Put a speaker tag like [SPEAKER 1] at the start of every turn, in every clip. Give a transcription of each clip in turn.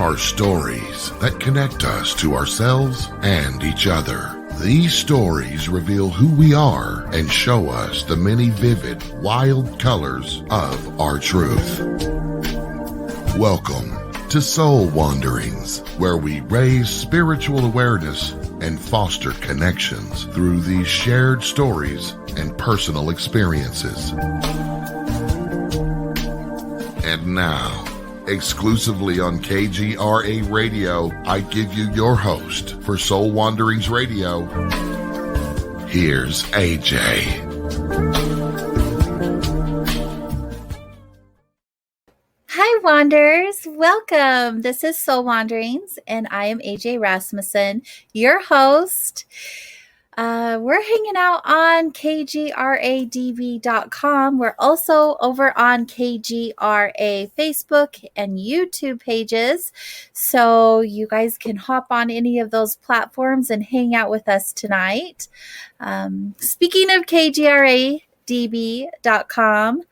[SPEAKER 1] are stories that connect us to ourselves and each other. These stories reveal who we are and show us the many vivid, wild colors of our truth. Welcome to Soul Wanderings, where we raise spiritual awareness and foster connections through these shared stories and personal experiences. And now, exclusively on KGRA Radio, I give you your host for Soul Wanderings Radio. Here's AJ.
[SPEAKER 2] Hi, Wanderers. Welcome. This is Soul Wanderings, and I am AJ Rasmussen, your host. We're hanging out on KGRADB.com. We're also over on KGRA Facebook and YouTube pages. So you guys can hop on any of those platforms and hang out with us tonight. Speaking of KGRADB.com,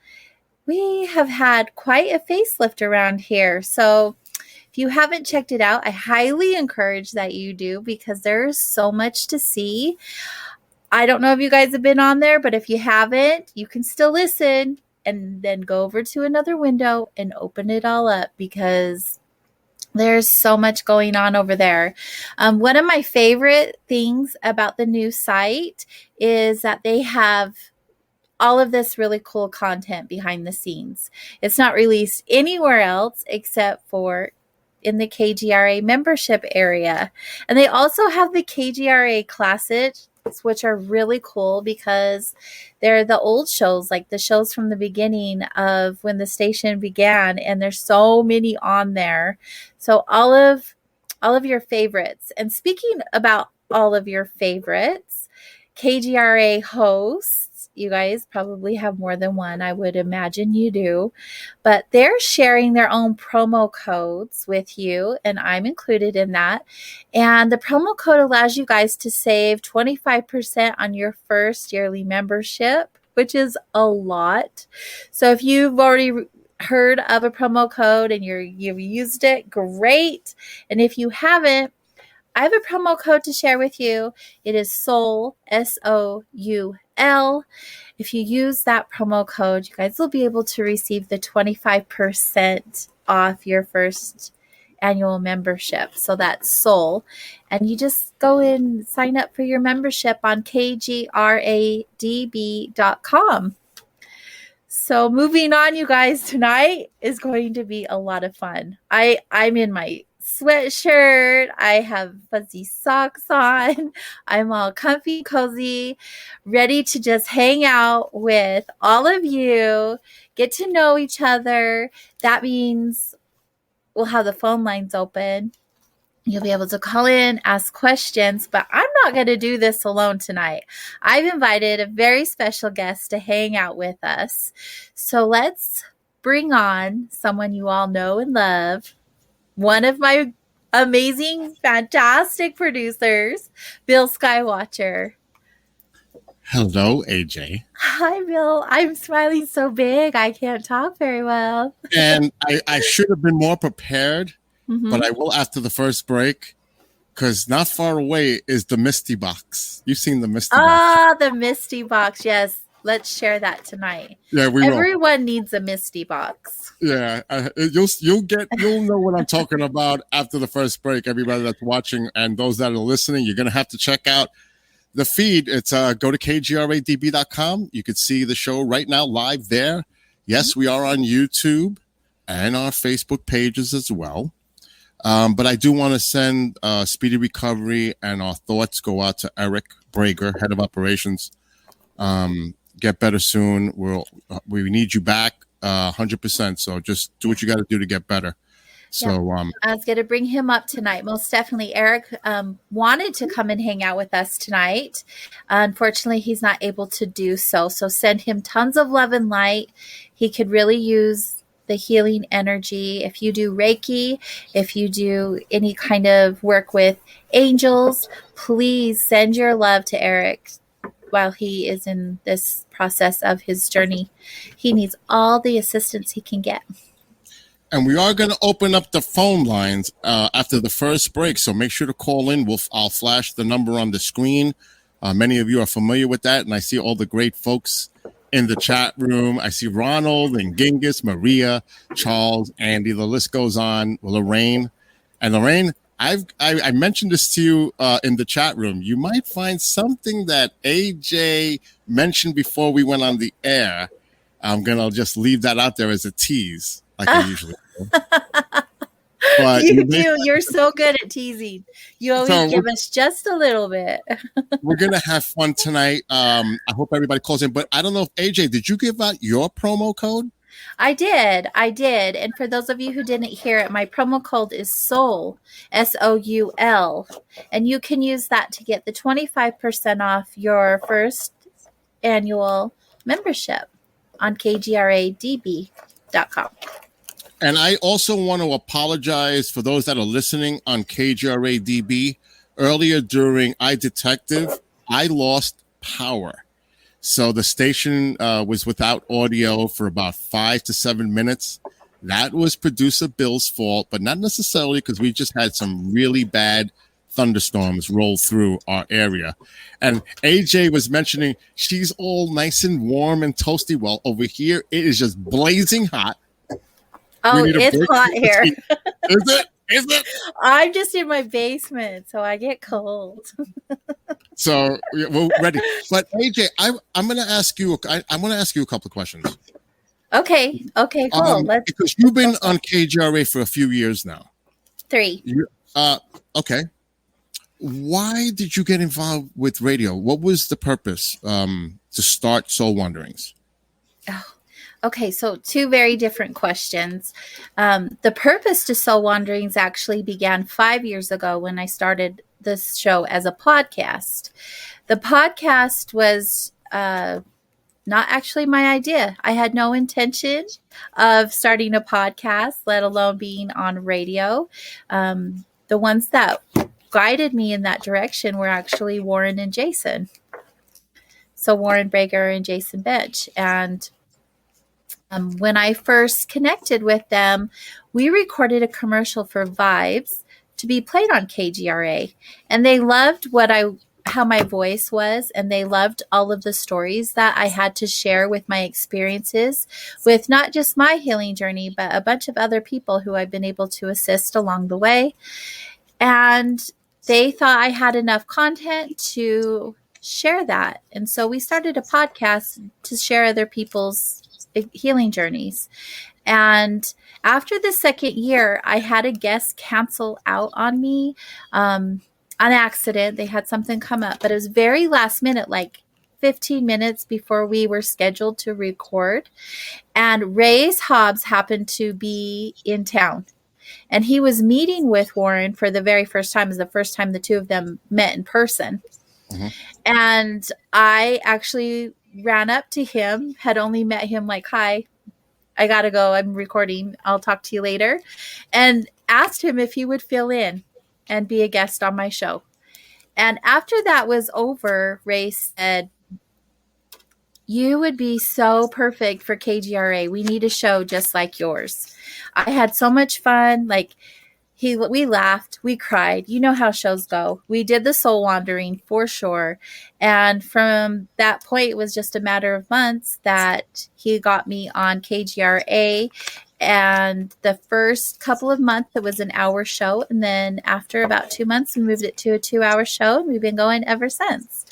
[SPEAKER 2] we have had quite a facelift around here. So if you haven't checked it out, I highly encourage that you do because there's so much to see. I don't know if you guys have been on there, but if you haven't, you can still listen and then go over to another window and open it all up because there's so much going on over there. One of my favorite things about the new site is that they have all of this really cool content behind the scenes. It's not released anywhere else except for in the KGRA membership area. And they also have the KGRA Classics, which are really cool because they're the old shows, like the shows from the beginning of when the station began. And there's so many on there. So all of your favorites. And speaking about all of your favorites, KGRA hosts, you guys probably have more than one. I would imagine you do. But they're sharing their own promo codes with you, and I'm included in that. And the promo code allows you guys to save 25% on your first yearly membership, which is a lot. So if you've already heard of a promo code and you've used it, great. And if you haven't, I have a promo code to share with you. It is SOUL, SOUL. If you use that promo code, you guys will be able to receive the 25% off your first annual membership. So that's SOUL. And you just go and sign up for your membership on KGRADB.com. So moving on, you guys, tonight is going to be a lot of fun. I'm in my sweatshirt. I have fuzzy socks on. I'm all comfy, cozy, ready to just hang out with all of you, get to know each other. That means we'll have the phone lines open. You'll be able to call in, ask questions, but I'm not going to do this alone tonight. I've invited a very special guest to hang out with us. So let's bring on someone you all know and love. One of my amazing, fantastic producers, Bill Skywatcher.
[SPEAKER 3] Hello, AJ.
[SPEAKER 2] Hi, Bill. I'm smiling so big, I can't talk very well.
[SPEAKER 3] And I should have been more prepared, but I will after the first break, because not far away is the Misty Box. You've seen the Misty Box.
[SPEAKER 2] Ah, the Misty Box. Yes. Let's share that tonight.
[SPEAKER 3] Yeah, we will.
[SPEAKER 2] Everyone needs a Misty Box.
[SPEAKER 3] Yeah, you'll know what I'm talking about after the first break. Everybody that's watching and those that are listening, you're gonna have to check out the feed. It's go to KGRADB.com. You can see the show right now live there. Yes, we are on YouTube and our Facebook pages as well. But I do want to send speedy recovery and our thoughts go out to Eric Brager, head of operations. Get better soon. We need you back 100%. So just do what you got to do to get better. So
[SPEAKER 2] I was going to bring him up tonight. Most definitely. Eric wanted to come and hang out with us tonight. Unfortunately, he's not able to do so. So send him tons of love and light. He could really use the healing energy. If you do Reiki, if you do any kind of work with angels, please send your love to Eric while he is in this process of his journey. He needs all the assistance he can get.
[SPEAKER 3] And we are going to open up the phone lines after the first break. So make sure to call in. I'll flash the number on the screen. Many of you are familiar with that. And I see all the great folks in the chat room. I see Ronald and Genghis, Maria, Charles, Andy. The list goes on. Lorraine. And Lorraine, I mentioned this to you in the chat room. You might find something that AJ mentioned before we went on the air. I'm going to just leave that out there as a tease, like I usually do. But
[SPEAKER 2] you do. You're so good at teasing. You always give us just a little bit.
[SPEAKER 3] We're going to have fun tonight. I hope everybody calls in. But I don't know if, AJ, did you give out your promo code?
[SPEAKER 2] I did. And for those of you who didn't hear it, my promo code is SOUL, SOUL. And you can use that to get the 25% off your first annual membership on kgradb.com.
[SPEAKER 3] And I also want to apologize for those that are listening on KGRADB. Earlier during iDetective, I lost power. So the station was without audio for about 5 to 7 minutes. That was producer Bill's fault, but not necessarily, because we just had some really bad thunderstorms roll through our area. And AJ was mentioning she's all nice and warm and toasty. Well, over here, it is just blazing hot.
[SPEAKER 2] Oh, it's hot here.
[SPEAKER 3] Is it? Is it?
[SPEAKER 2] I'm just in my basement, so I get cold.
[SPEAKER 3] So we're ready. But AJ, I'm going to ask you. I want to ask you a couple of questions.
[SPEAKER 2] Okay. Cool.
[SPEAKER 3] Because you've been on KGRA for a few years now.
[SPEAKER 2] 3.
[SPEAKER 3] Okay. Why did you get involved with radio? What was the purpose to start Soul Wanderings?
[SPEAKER 2] Oh. Okay, so 2 very different questions. The purpose to Soul Wanderings actually began 5 years ago when I started this show as a podcast. The podcast was not actually my idea. I had no intention of starting a podcast, let alone being on radio. The ones that guided me in that direction were actually Warren and Jason. So Warren Brager and Jason Bench. And when I first connected with them, we recorded a commercial for Vibes to be played on KGRA. And they loved how my voice was, and they loved all of the stories that I had to share with my experiences with not just my healing journey, but a bunch of other people who I've been able to assist along the way. And they thought I had enough content to share that. And so we started a podcast to share other people's healing journeys. And after the second year, I had a guest cancel out on me on accident. They had something come up, but it was very last minute, like 15 minutes before we were scheduled to record. And Ray's Hobbs happened to be in town. And he was meeting with Warren for the very first time. It was the first time the two of them met in person. Mm-hmm. And I actually ran up to him, had only met him like, hi, I gotta go, I'm recording, I'll talk to you later, and asked him if he would fill in and be a guest on my show. And after that was over, Ray said, you would be so perfect for KGRA. We need a show just like yours. I had so much fun. Like, we laughed, we cried. You know how shows go. We did the Soul Wandering for sure. And from that point, it was just a matter of months that he got me on KGRA. And the first couple of months, it was an hour show. And then after about 2 months, we moved it to a 2-hour show. And we've been going ever since.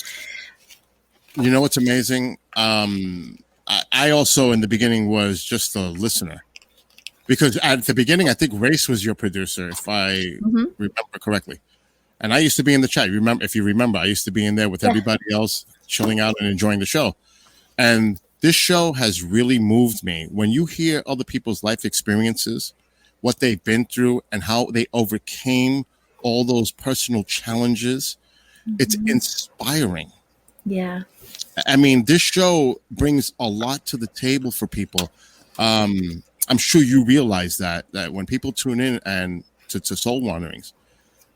[SPEAKER 3] You know what's amazing? I also, in the beginning, was just a listener. Because at the beginning, I think Race was your producer, if I remember correctly. And I used to be in the chat. If you remember, I used to be in there with everybody else, chilling out and enjoying the show. And this show has really moved me. When you hear other people's life experiences, what they've been through, and how they overcame all those personal challenges, it's inspiring.
[SPEAKER 2] Yeah.
[SPEAKER 3] I mean, this show brings a lot to the table for people. I'm sure you realize that when people tune in and to Soul Wanderings,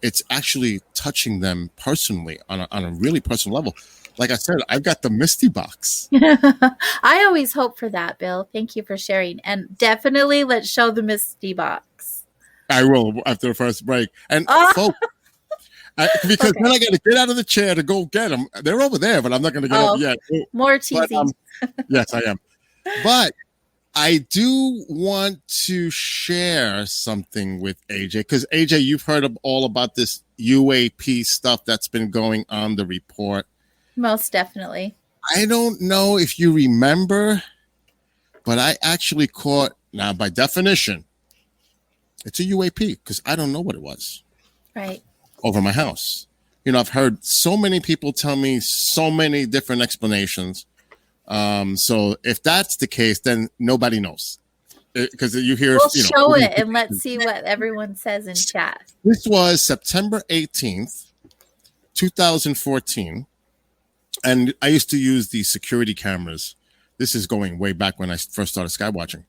[SPEAKER 3] it's actually touching them personally on a really personal level. like I said, I've got the Misty box.
[SPEAKER 2] I always hope for that, Bill. Thank you for sharing. And definitely let's show the Misty box.
[SPEAKER 3] I will after the first break. And folks, because then I got to get out of the chair to go get them. They're over there, but I'm not going to get up yet.
[SPEAKER 2] More teasing.
[SPEAKER 3] But, yes, I am. But I do want to share something with AJ, because AJ, you've heard all about this UAP stuff that's been going on the report.
[SPEAKER 2] Most definitely.
[SPEAKER 3] I don't know if you remember, but I actually caught, now by definition, it's a UAP because I don't know what it was.
[SPEAKER 2] Right.
[SPEAKER 3] Over my house. You know, I've heard so many people tell me so many different explanations. So if that's the case, then nobody knows. Because you hear,
[SPEAKER 2] we'll show it and let's see what everyone says in chat.
[SPEAKER 3] This was September 18th, 2014. And I used to use the security cameras. This is going way back when I first started skywatching.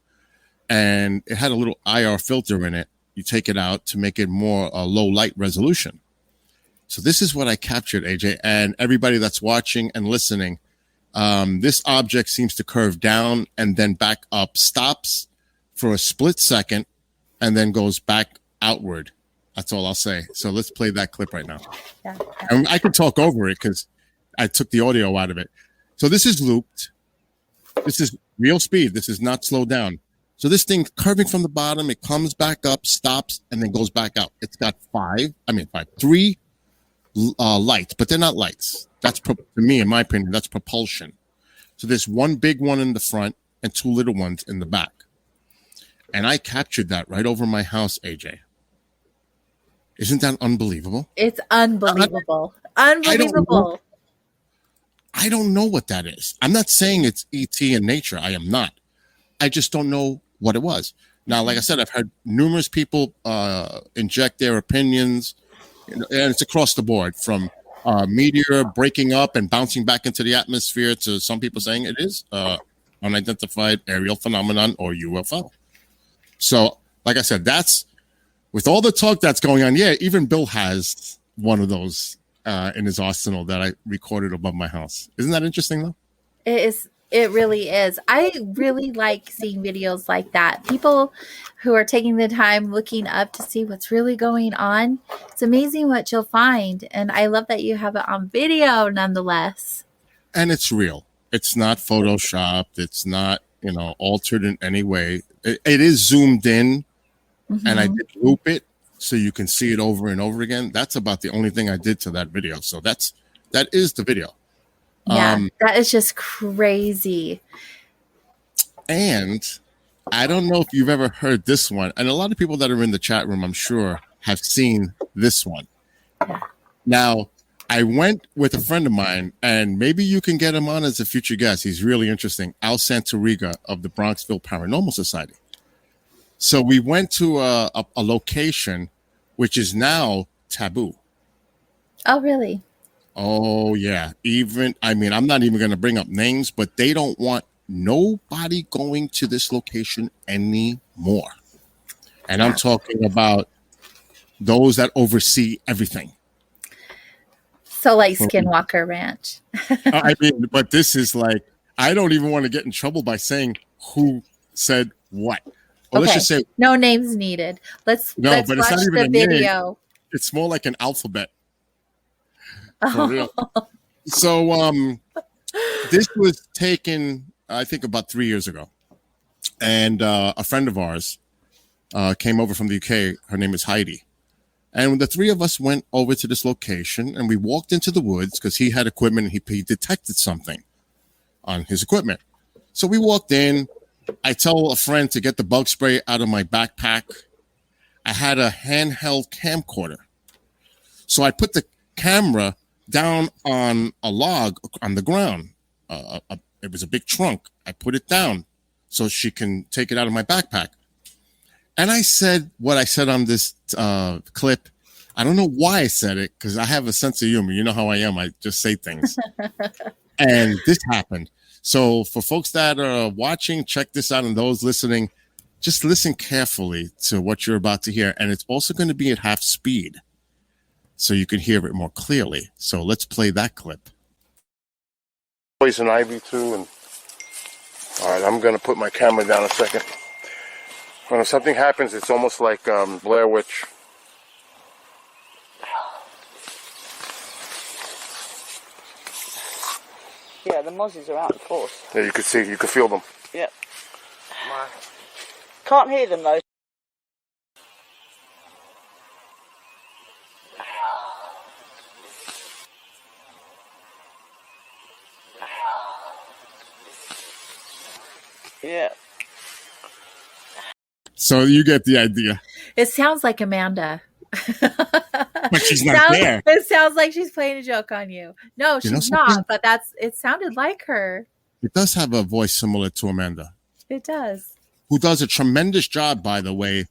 [SPEAKER 3] And it had a little IR filter in it. You take it out to make it more low light resolution. So this is what I captured, AJ, and everybody that's watching and listening. This object seems to curve down and then back up, stops for a split second, and then goes back outward. That's all I'll say. So let's play that clip right now.
[SPEAKER 2] Yeah.
[SPEAKER 3] And I can talk over it because I took the audio out of it. So this is looped. This is real speed. This is not slowed down. So this thing curving from the bottom, it comes back up, stops, and then goes back out. It's got three lights, but they're not lights. That's, to me, in my opinion, that's propulsion. So there's one big one in the front and two little ones in the back. And I captured that right over my house, AJ. Isn't that unbelievable?
[SPEAKER 2] It's unbelievable. Unbelievable.
[SPEAKER 3] I don't know what that is. I'm not saying it's ET in nature. I am not. I just don't know what it was. Now, like I said, I've had numerous people inject their opinions, and it's across the board, from meteor breaking up and bouncing back into the atmosphere to some people saying it is unidentified aerial phenomenon or UFO. So, like I said, that's, with all the talk that's going on, yeah, even Bill has one of those in his arsenal that I recorded above my house. Isn't that interesting, though?
[SPEAKER 2] It is. It really is. I really like seeing videos like that. People who are taking the time looking up to see what's really going on. It's amazing what you'll find. And I love that you have it on video nonetheless.
[SPEAKER 3] And it's real. It's not photoshopped. It's not, altered in any way. It is zoomed in, and I did loop it so you can see it over and over again. That's about the only thing I did to that video. So that is the video.
[SPEAKER 2] Yeah, that is just crazy.
[SPEAKER 3] And I don't know if you've ever heard this one. And a lot of people that are in the chat room, I'm sure, have seen this one.
[SPEAKER 2] Yeah.
[SPEAKER 3] Now, I went with a friend of mine, and maybe you can get him on as a future guest. He's really interesting. Al Santoriga of the Bronxville Paranormal Society. So we went to a location which is now taboo.
[SPEAKER 2] Oh, really?
[SPEAKER 3] Oh, yeah. I'm not even going to bring up names, but they don't want nobody going to this location anymore. And I'm talking about those that oversee everything.
[SPEAKER 2] So like Skinwalker Ranch.
[SPEAKER 3] But this is like, I don't even want to get in trouble by saying who said what. Well,
[SPEAKER 2] okay.
[SPEAKER 3] Let's just say
[SPEAKER 2] no names needed. Let's watch the video.
[SPEAKER 3] Name. It's more like an alphabet. For real. So this was taken, I think, about 3 years ago. And a friend of ours came over from the UK. Her name is Heidi. And the three of us went over to this location, and we walked into the woods because he had equipment, and he detected something on his equipment. So we walked in. I tell a friend to get the bug spray out of my backpack. I had a handheld camcorder. So I put the camera down on a log on the ground. It was a big trunk. I put it down so she can take it out of my backpack. And I said what I said on this clip. I don't know why I said it, because I have a sense of humor. You know how I am. I just say things. And this happened. So for folks that are watching, check this out. And those listening, just listen carefully to what you're about to hear. And it's also going to be at half speed, so you can hear it more clearly. So let's play that clip. poison ivy too. And all right, I'm gonna put my camera down a second. When something happens, it's almost like Blair Witch.
[SPEAKER 4] Yeah, the mozzies are out in force.
[SPEAKER 3] Yeah, you could feel them.
[SPEAKER 4] Yep. Can't hear them though. Yeah.
[SPEAKER 3] So you get the idea.
[SPEAKER 2] It sounds like Amanda.
[SPEAKER 3] But she's not there.
[SPEAKER 2] It sounds like she's playing a joke on you. No,
[SPEAKER 3] You know
[SPEAKER 2] she's
[SPEAKER 3] something?
[SPEAKER 2] not, but it sounded like her.
[SPEAKER 3] It does have a voice similar to Amanda,
[SPEAKER 2] It does.
[SPEAKER 3] who does a tremendous job, by the way,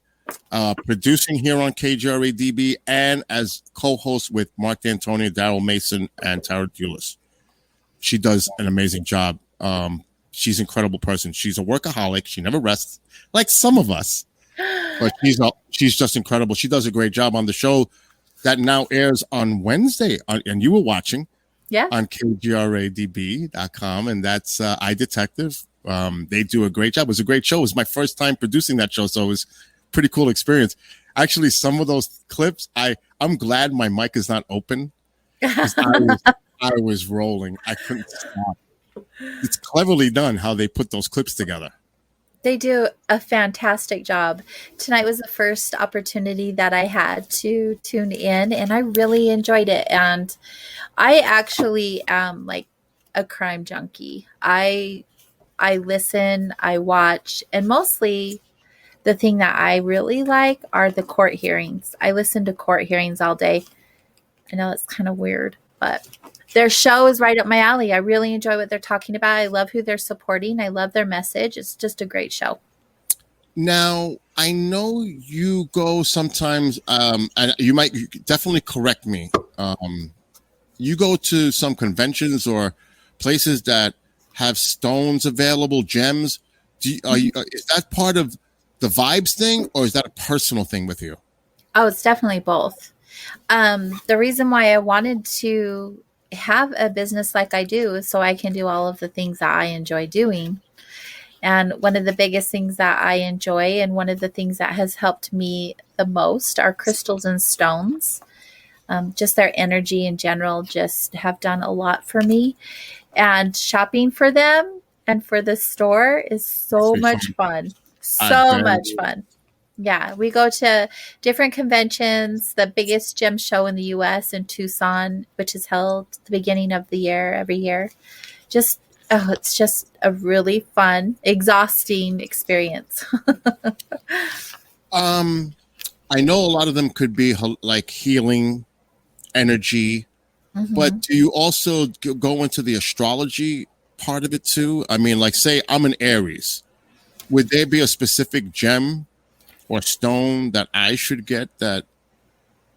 [SPEAKER 3] producing here on KGRADB and as co-host with Mark D'Antonio, Daryl Mason, and Tara Dulis. She does an amazing job. She's an incredible person. She's a workaholic. She never rests, like some of us. But she's just incredible. She does a great job on the show that now airs on Wednesday, and you were watching.
[SPEAKER 2] Yeah.
[SPEAKER 3] On KGRADB.com, and that's iDetective. They do a great job. It was a great show. It was my first time producing that show, so it was a pretty cool experience. Actually, some of those clips, I'm glad my mic is not open. I was rolling. I couldn't stop. It's cleverly done how they put those clips together.
[SPEAKER 2] They do a fantastic job. Tonight was the first opportunity that I had to tune in, and I really enjoyed it. And I actually am like a crime junkie. I listen, I watch, and mostly the thing that I really like are the court hearings. I listen to court hearings all day. I know it's kind of weird, but their show is right up my alley. I really enjoy what they're talking about. I love who they're supporting. I love their message. It's just a great show.
[SPEAKER 3] Now, I know you go sometimes, and you might definitely correct me. You go to some conventions or places that have stones available, gems. Is that part of the vibes thing, or is that a personal thing with you?
[SPEAKER 2] Oh, it's definitely both. The reason why I wanted to have a business like I do is so I can do all of the things that I enjoy doing. And one of the biggest things that I enjoy and one of the things that has helped me the most are crystals and stones. Just their energy in general just have done a lot for me. And shopping for them and for the store is so much fun. So much fun. Yeah, we go to different conventions. The biggest gem show in the U.S. in Tucson, which is held at the beginning of the year, every year. It's just a really fun, exhausting experience.
[SPEAKER 3] I know a lot of them could be like healing energy, but do you also go into the astrology part of it too? I mean, like, say I'm an Aries. Would there be a specific gem or stone that I should get that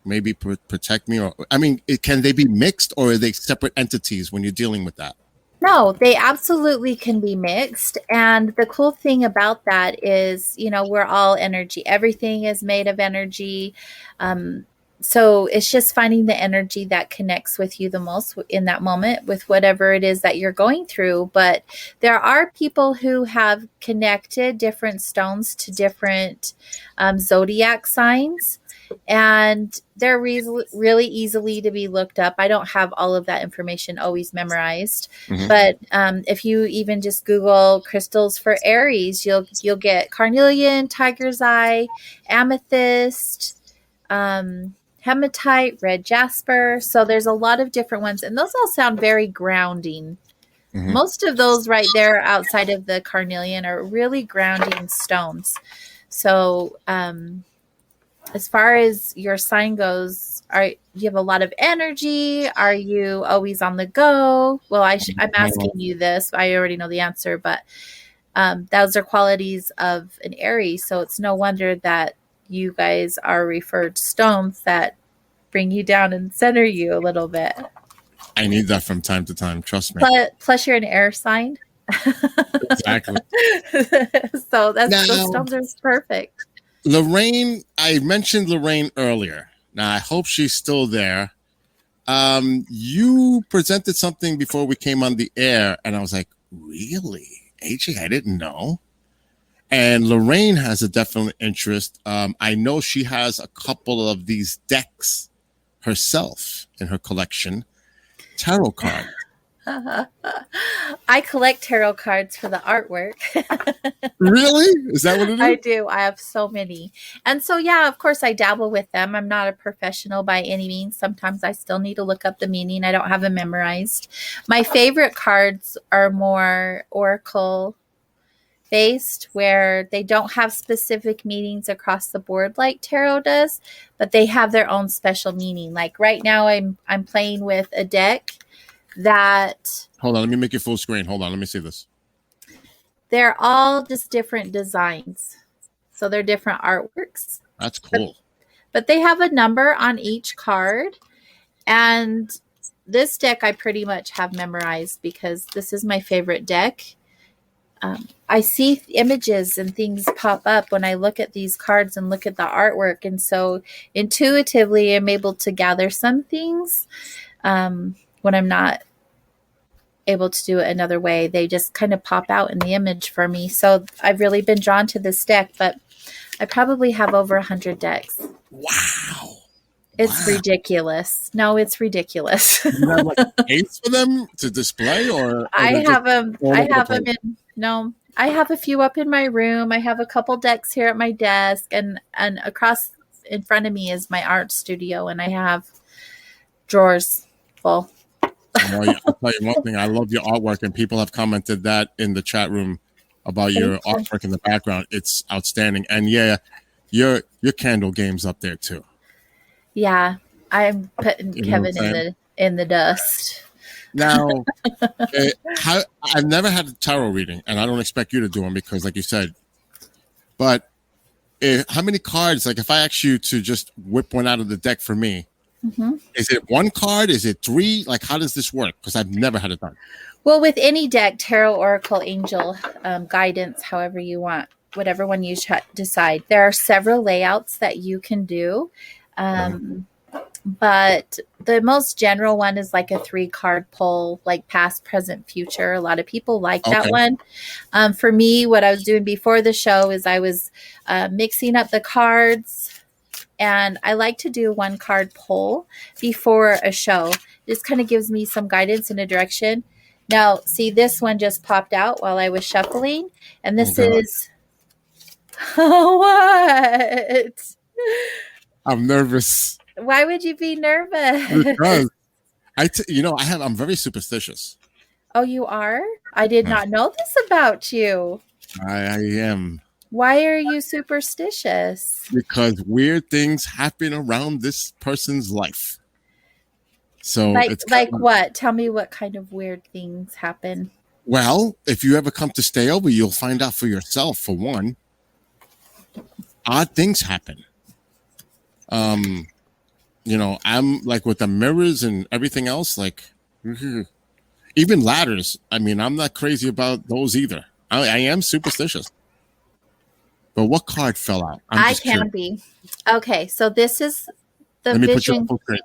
[SPEAKER 3] maybe protect me? Or I mean, can they be mixed, or are they separate entities when you're dealing with that?
[SPEAKER 2] No, they absolutely can be mixed. And the cool thing about that is, we're all energy. Everything is made of energy. So it's just finding the energy that connects with you the most in that moment with whatever it is that you're going through. But there are people who have connected different stones to different zodiac signs. And they're really easily to be looked up. I don't have all of that information always memorized, but if you even just Google crystals for Aries, you'll get carnelian, tiger's eye, amethyst, hematite, red jasper. So there's a lot of different ones, and those all sound very grounding. Most of those right there outside of the carnelian are really grounding stones. So, as far as your sign goes, you have a lot of energy? Are you always on the go? Well, I'm asking you this. I already know the answer, but those are qualities of an Aries. So it's no wonder that you guys are referred stones that bring you down and center you a little bit.
[SPEAKER 3] I need that from time to time. Trust me.
[SPEAKER 2] But plus you're an air sign.
[SPEAKER 3] Exactly.
[SPEAKER 2] So those stones are perfect.
[SPEAKER 3] Lorraine, I mentioned Lorraine earlier. Now, I hope she's still there. You presented something before we came on the air, and I was like, really? AJ, I didn't know. And Lorraine has a definite interest. I know she has a couple of these decks herself in her collection. Tarot cards.
[SPEAKER 2] I collect tarot cards for the artwork.
[SPEAKER 3] Really? Is that what it is?
[SPEAKER 2] I do. I have so many. And so, yeah, of course, I dabble with them. I'm not a professional by any means. Sometimes I still need to look up the meaning. I don't have them memorized. My favorite cards are more oracle based, where they don't have specific meanings across the board like tarot does, but they have their own special meaning. Like right now, I'm playing with a deck that...
[SPEAKER 3] Hold on, let me make it full screen. Hold on, let me see this.
[SPEAKER 2] They're all just different designs. So they're different artworks.
[SPEAKER 3] That's cool.
[SPEAKER 2] But they have a number on each card. And this deck I pretty much have memorized because this is my favorite deck. I see images and things pop up when I look at these cards and look at the artwork. And so intuitively, I'm able to gather some things when I'm not able to do it another way. They just kind of pop out in the image for me. So I've really been drawn to this deck, but I probably have over 100 decks.
[SPEAKER 3] Wow.
[SPEAKER 2] It's ridiculous. No, it's ridiculous.
[SPEAKER 3] You have like a case for them to display, or
[SPEAKER 2] I have them in, no, I have a few up in my room. I have a couple decks here at my desk, and across in front of me is my art studio, and I have drawers full.
[SPEAKER 3] Well, I'll tell you one thing. I love your artwork, and people have commented that in the chat room about your artwork in the background. It's outstanding. And yeah, your candle game's up there too.
[SPEAKER 2] Yeah, I'm putting Kevin in the dust.
[SPEAKER 3] Now, I've never had a tarot reading, and I don't expect you to do them because, like you said, but how many cards, like if I ask you to just whip one out of the deck for me, is it one card? Is it three? Like, how does this work? Because I've never had it done.
[SPEAKER 2] Well, with any deck, tarot, oracle, angel, guidance, however you want, whatever one you decide, there are several layouts that you can do. But the most general one is like a 3-card pull, like past, present, future. A lot of people like that one. For me, what I was doing before the show is I was mixing up the cards. And I like to do 1-card pull before a show. This kind of gives me some guidance and a direction. Now, see, this one just popped out while I was shuffling. And this is... What?
[SPEAKER 3] I'm nervous.
[SPEAKER 2] Why would you be nervous?
[SPEAKER 3] Because I'm very superstitious.
[SPEAKER 2] Oh, you are? I did not know this about you.
[SPEAKER 3] I am.
[SPEAKER 2] Why are you superstitious?
[SPEAKER 3] Because weird things happen around this person's life. So
[SPEAKER 2] like what? Tell me what kind of weird things happen.
[SPEAKER 3] Well, if you ever come to stay over, you'll find out for yourself. For one, odd things happen. I'm like with the mirrors and everything else, like even ladders. I mean, I'm not crazy about those either. I am superstitious. But what card fell out?
[SPEAKER 2] I can be. Okay, so this is the
[SPEAKER 3] Let me
[SPEAKER 2] vision.
[SPEAKER 3] Put you on full screen.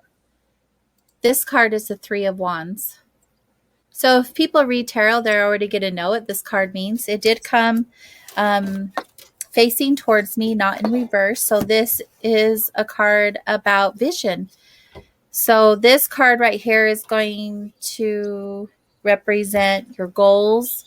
[SPEAKER 2] This card is the 3 of Wands. So if people read tarot, they're already going to know what this card means. It did come facing towards me, not in reverse. So this is a card about vision. So this card right here is going to represent your goals,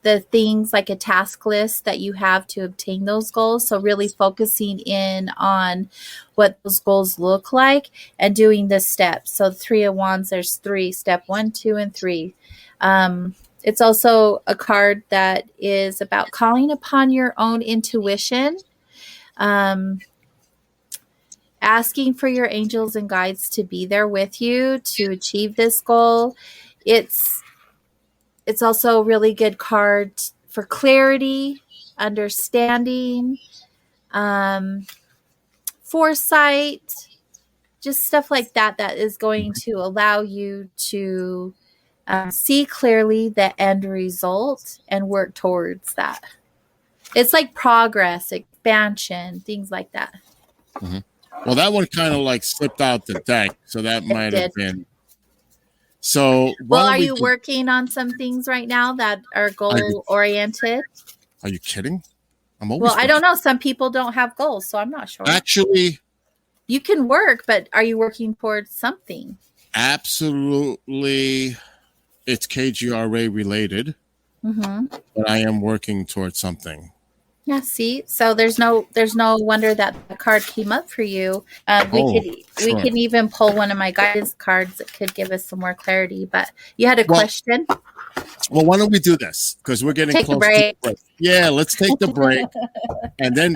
[SPEAKER 2] the things like a task list that you have to obtain those goals. So really focusing in on what those goals look like and doing the steps. So 3 of Wands, there's 3, step 1, 2, and 3. It's also a card that is about calling upon your own intuition, asking for your angels and guides to be there with you to achieve this goal. It's also a really good card for clarity, understanding, foresight, just stuff like that is going to allow you to see clearly the end result and work towards that. It's like progress, expansion, things like that.
[SPEAKER 3] Well, that one kind of like slipped out the deck, so that might have
[SPEAKER 2] did.
[SPEAKER 3] been. So,
[SPEAKER 2] Well,
[SPEAKER 3] why
[SPEAKER 2] are
[SPEAKER 3] don't we
[SPEAKER 2] you working on some things right now that are goal oriented?
[SPEAKER 3] Are you kidding? I'm always.
[SPEAKER 2] Well, I don't know. Some people don't have goals, so I'm not sure.
[SPEAKER 3] Actually,
[SPEAKER 2] You can work, but are you working towards something?
[SPEAKER 3] absolutely, it's KGRA related, but I am working towards something.
[SPEAKER 2] Yeah, see, so there's no wonder that the card came up for you. We can even pull one of my guidance cards that could give us some more clarity. But you had a question.
[SPEAKER 3] Well, why don't we do this? Because we're getting
[SPEAKER 2] Take
[SPEAKER 3] close
[SPEAKER 2] a break.
[SPEAKER 3] to the break. Yeah, let's take the break, and then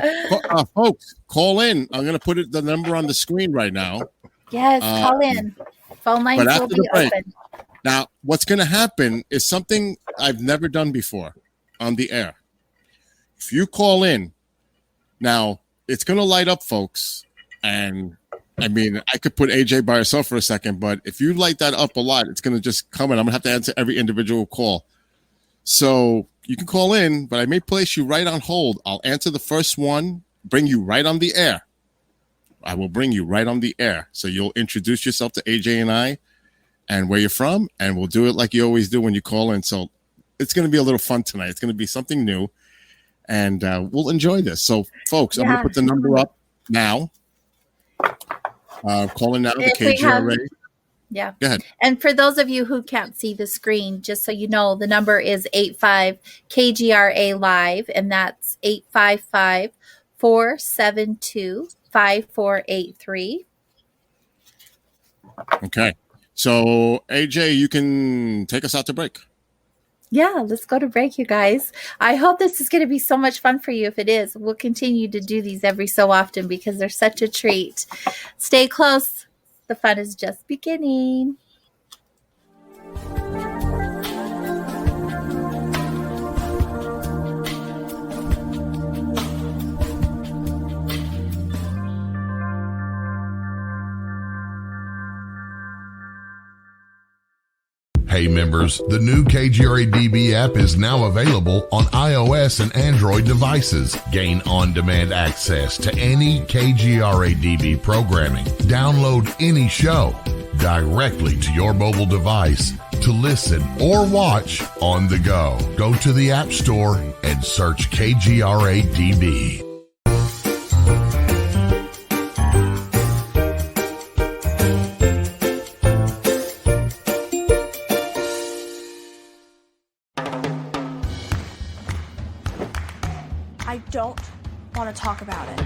[SPEAKER 3] folks, call in. I'm going to put the number on the screen right now.
[SPEAKER 2] Yes, call in. Phone lines will be open.
[SPEAKER 3] Now, what's going to happen is something I've never done before on the air. If you call in, now it's going to light up, folks. And I mean, I could put AJ by herself for a second, but if you light that up a lot, it's going to just come in. I'm going to have to answer every individual call. So you can call in, but I may place you right on hold. I'll answer the first one, bring you right on the air. I will bring you right on the air. So you'll introduce yourself to AJ and I and where you're from, and we'll do it like you always do when you call in. So it's going to be a little fun tonight. It's going to be something new. And we'll enjoy this. So, folks, I'm going to put the number up now. Calling now the KGRA.
[SPEAKER 2] Yeah.
[SPEAKER 3] Go ahead.
[SPEAKER 2] And for those of you who can't see the screen, just so you know, the number is 85 KGRA Live, and that's 855-472-5483.
[SPEAKER 3] Okay. So, AJ, you can take us out to break.
[SPEAKER 2] Yeah, let's go to break, you guys. I hope this is going to be so much fun for you. If it is, we'll continue to do these every so often because they're such a treat. Stay close. The fun is just beginning.
[SPEAKER 1] Hey members, the new KGRA DB app is now available on iOS and Android devices. Gain on-demand access to any KGRA DB programming. Download any show directly to your mobile device to listen or watch on the go. Go to the App Store and search KGRA DB.
[SPEAKER 5] I don't want to talk about it.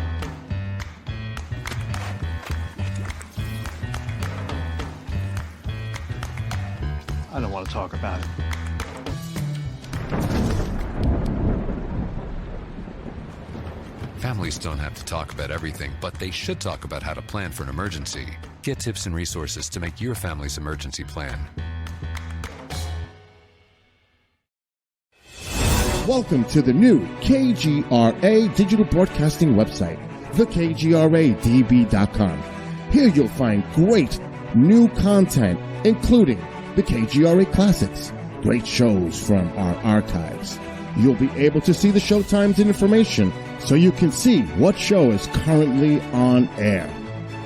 [SPEAKER 6] I don't want to talk about it.
[SPEAKER 7] Families don't have to talk about everything, but they should talk about how to plan for an emergency. Get tips and resources to make your family's emergency plan.
[SPEAKER 8] Welcome to the new KGRA digital broadcasting website, thekgradb.com. Here you'll find great new content, including the KGRA Classics, great shows from our archives. You'll be able to see the show times and information so you can see what show is currently on air.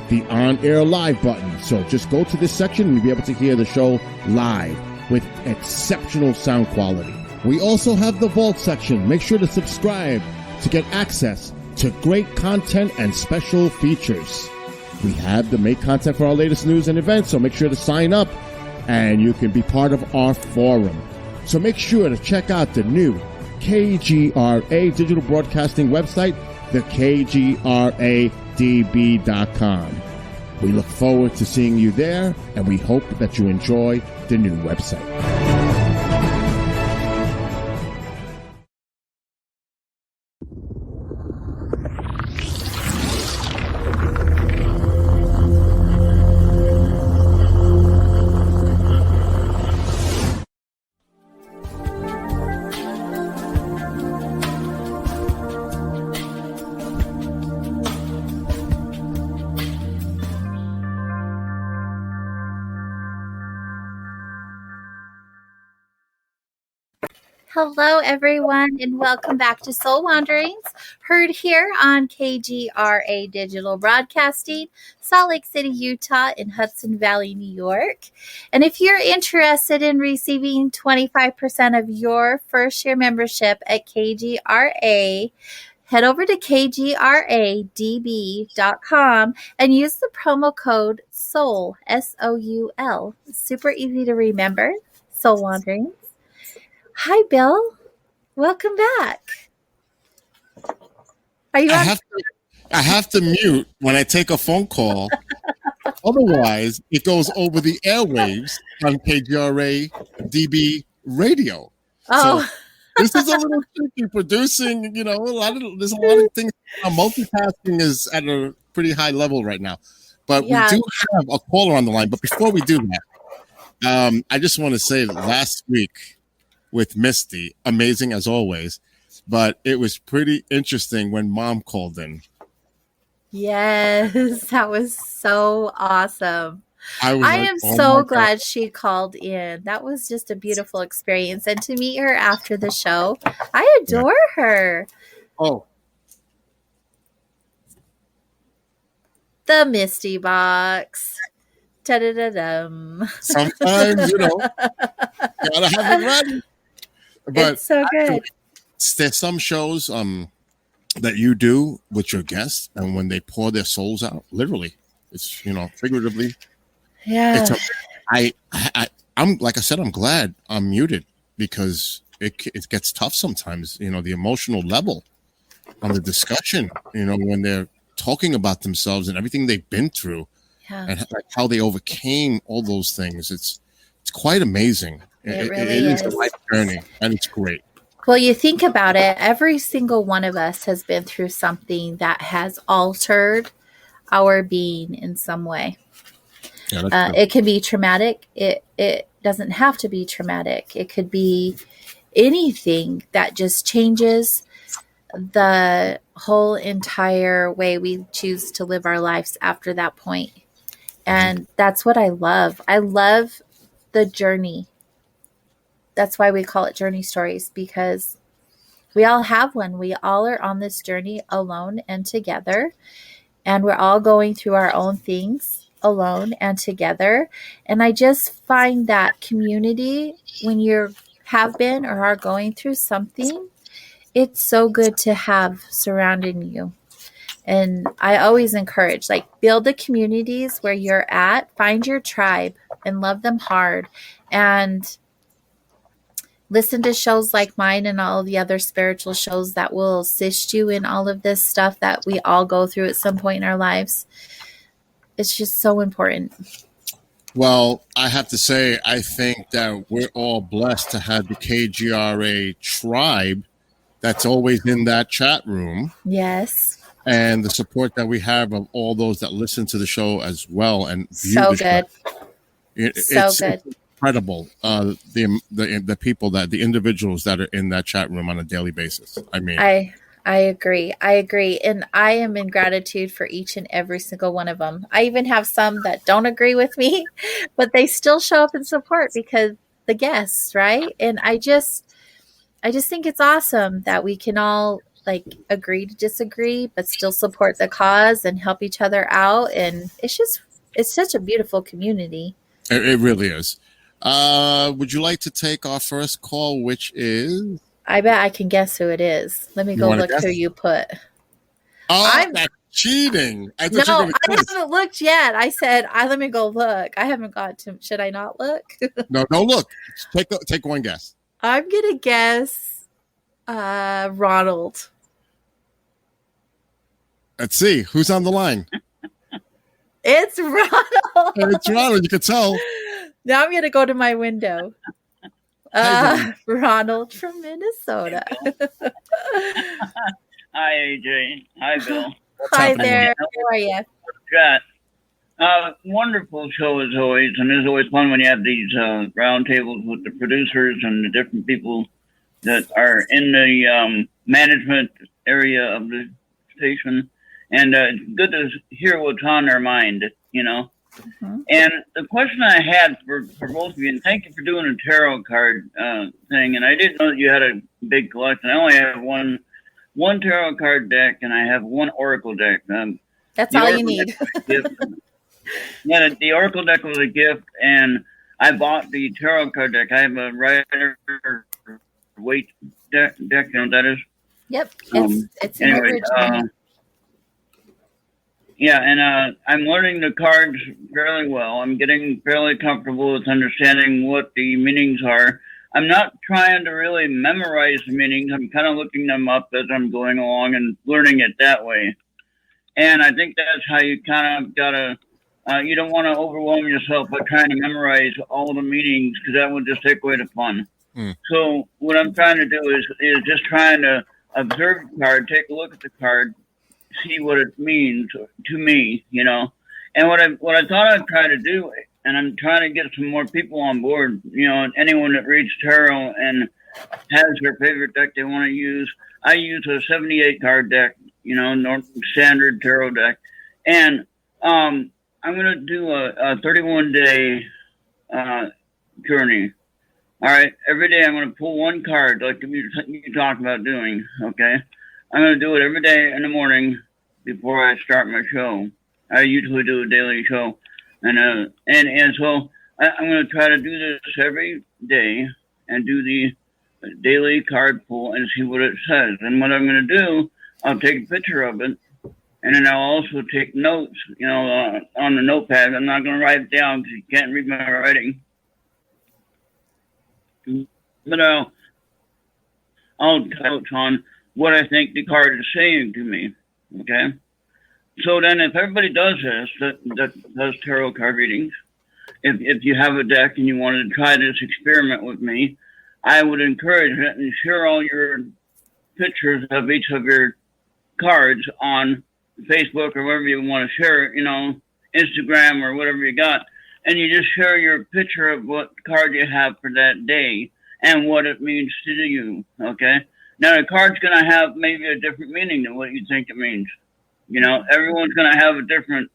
[SPEAKER 8] The on-air live button. So just go to this section and you'll be able to hear the show live with exceptional sound quality. We also have the Vault section. Make sure to subscribe to get access to great content and special features. We have the make content for our latest news and events, so make sure to sign up and you can be part of our forum. So make sure to check out the new KGRA digital broadcasting website, thekgradb.com. We look forward to seeing you there, and we hope that you enjoy the new website.
[SPEAKER 2] Hello, everyone, and welcome back to Soul Wanderings, heard here on KGRA Digital Broadcasting, Salt Lake City, Utah, in Hudson Valley, New York. And if you're interested in receiving 25% of your first year membership at KGRA, head over to kgradb.com and use the promo code SOUL, SOUL. Super easy to remember, Soul Wanderings. Hi, Bill. Welcome back. Are you
[SPEAKER 3] I have to mute when I take a phone call. Otherwise, it goes over the airwaves on KGRA DB radio.
[SPEAKER 2] Oh,
[SPEAKER 3] So this is a little tricky producing, there's a lot of things. Multitasking is at a pretty high level right now. But
[SPEAKER 2] Yeah.
[SPEAKER 3] we do have a caller on the line. But before we do that, I just want to say that last week with Misty, amazing as always, but it was pretty interesting when Mom called in.
[SPEAKER 2] yes. That was so awesome.
[SPEAKER 3] I
[SPEAKER 2] am
[SPEAKER 3] "Oh
[SPEAKER 2] so
[SPEAKER 3] my God."
[SPEAKER 2] glad she called in. That was just a beautiful experience. And to meet her after the show, I adore her.
[SPEAKER 3] Oh,
[SPEAKER 2] The Misty Box. Ta-da-da-dum.
[SPEAKER 3] sometimes, gotta have it ready. But
[SPEAKER 2] It's so good.
[SPEAKER 3] there's some shows that you do with your guests, and when they pour their souls out, literally, it's figuratively.
[SPEAKER 2] Yeah.
[SPEAKER 3] I'm like I said, I'm glad I'm muted because it gets tough sometimes. The emotional level on the discussion. When they're talking about themselves and everything they've been through,
[SPEAKER 2] Yeah.
[SPEAKER 3] and how they overcame all those things. It's quite amazing.
[SPEAKER 2] It really
[SPEAKER 3] it is a
[SPEAKER 2] is.
[SPEAKER 3] life journey, and it's great.
[SPEAKER 2] Well, you think about it, every single one of us has been through something that has altered our being in some way.
[SPEAKER 3] Yeah, that's true.
[SPEAKER 2] It can be traumatic. It doesn't have to be traumatic. It could be anything that just changes the whole entire way we choose to live our lives after that point. And that's what I love. I love the journey. That's why we call it journey stories, because we all have one. We all are on this journey alone and together, and we're all going through our own things alone and together. And I just find that community, when you have been or are going through something, it's so good to have surrounding you. And I always encourage, build the communities where you're at, find your tribe and love them hard, and listen to shows like mine and all the other spiritual shows that will assist you in all of this stuff that we all go through at some point in our lives. It's just so important.
[SPEAKER 3] Well, I have to say, I think that we're all blessed to have the KGRA tribe that's always in that chat room,
[SPEAKER 2] Yes.
[SPEAKER 3] and the support that we have of all those that listen to the show as well and view
[SPEAKER 2] So
[SPEAKER 3] the show.
[SPEAKER 2] good.
[SPEAKER 3] It's
[SPEAKER 2] good.
[SPEAKER 3] incredible. The people the individuals that are in that chat room on a daily basis. I mean,
[SPEAKER 2] I agree. And I am in gratitude for each and every single one of them. I even have some that don't agree with me, but they still show up and support because the guests, right? And I just think it's awesome that we can all agree to disagree, but still support the cause and help each other out. And it's such a beautiful community.
[SPEAKER 3] it really is. Would you like to take our first call, which is?
[SPEAKER 2] I bet I can guess who it is. Let me go look who you put.
[SPEAKER 3] Oh, that's cheating. I
[SPEAKER 2] haven't looked yet. I said, let me go look. I haven't got to. Should I not look?
[SPEAKER 3] No, don't look. Take one guess.
[SPEAKER 2] I'm going to guess Ronald.
[SPEAKER 3] Let's see. Who's on the line?
[SPEAKER 2] It's Ronald.
[SPEAKER 3] It's Ronald. You can tell.
[SPEAKER 2] Now I'm going to go to my window. Ronald from Minnesota.
[SPEAKER 9] Hi, AJ. Hi, Bill.
[SPEAKER 2] Hi there. How are you?
[SPEAKER 9] Scott. Wonderful show as always, and it's always fun when you have these roundtables with the producers and the different people that are in the management area of the station. And it's good to hear what's on their mind,
[SPEAKER 2] Mhm.
[SPEAKER 9] And the question I had for both of you, and thank you for doing a tarot card thing, and I didn't know that you had a big collection. I only have one tarot card deck, and I have one oracle deck.
[SPEAKER 2] That's
[SPEAKER 9] The
[SPEAKER 2] all you
[SPEAKER 9] Oracle
[SPEAKER 2] need.
[SPEAKER 9] deck was a gift. Yeah, the oracle deck was a gift, and I bought the tarot card deck. I have a Rider Waite deck. You know what that is?
[SPEAKER 2] Yep.
[SPEAKER 9] Um,
[SPEAKER 2] It's an
[SPEAKER 9] Anyway,
[SPEAKER 2] original.
[SPEAKER 9] yeah, and I'm learning the cards fairly well. I'm getting fairly comfortable with understanding what the meanings are. I'm not trying to really memorize the meanings. I'm kind of looking them up as I'm going along and learning it that way. And I think that's how you kind of gotta. You don't want to overwhelm yourself by trying to memorize all the meanings, because that would just take away the fun. So what I'm trying to do is just trying to observe the card, take a look at the card, see what it means to me, you know. And what I thought I'd try to do, and I'm trying to get some more people on board, you know, anyone that reads tarot and has their favorite deck they want to use. I use a 78 card deck, you know, standard tarot deck, and I'm going to do a 31-day journey. All right. Every day I'm going to pull one card, like you talked about doing. Okay. I'm going to do it every day in the morning before I start my show. I usually do a daily show. And so I'm going to try to do this every day and do the daily card pull and see what it says. And what I'm going to do, I'll take a picture of it. And then I'll also take notes, you know, on the notepad. I'm not going to write it down because you can't read my writing. But I'll take notes on what I think the card is saying to me. Okay? So then if everybody does this, that does tarot card readings, if you have a deck and you wanted to try this experiment with me, I would encourage it and share all your pictures of each of your cards on Facebook or wherever you want to share it, you know, Instagram or whatever you got, and you just share your picture of what card you have for that day and what it means to you, okay? Now, the card's going to have maybe a different meaning than what you think it means. You know, everyone's going to have a different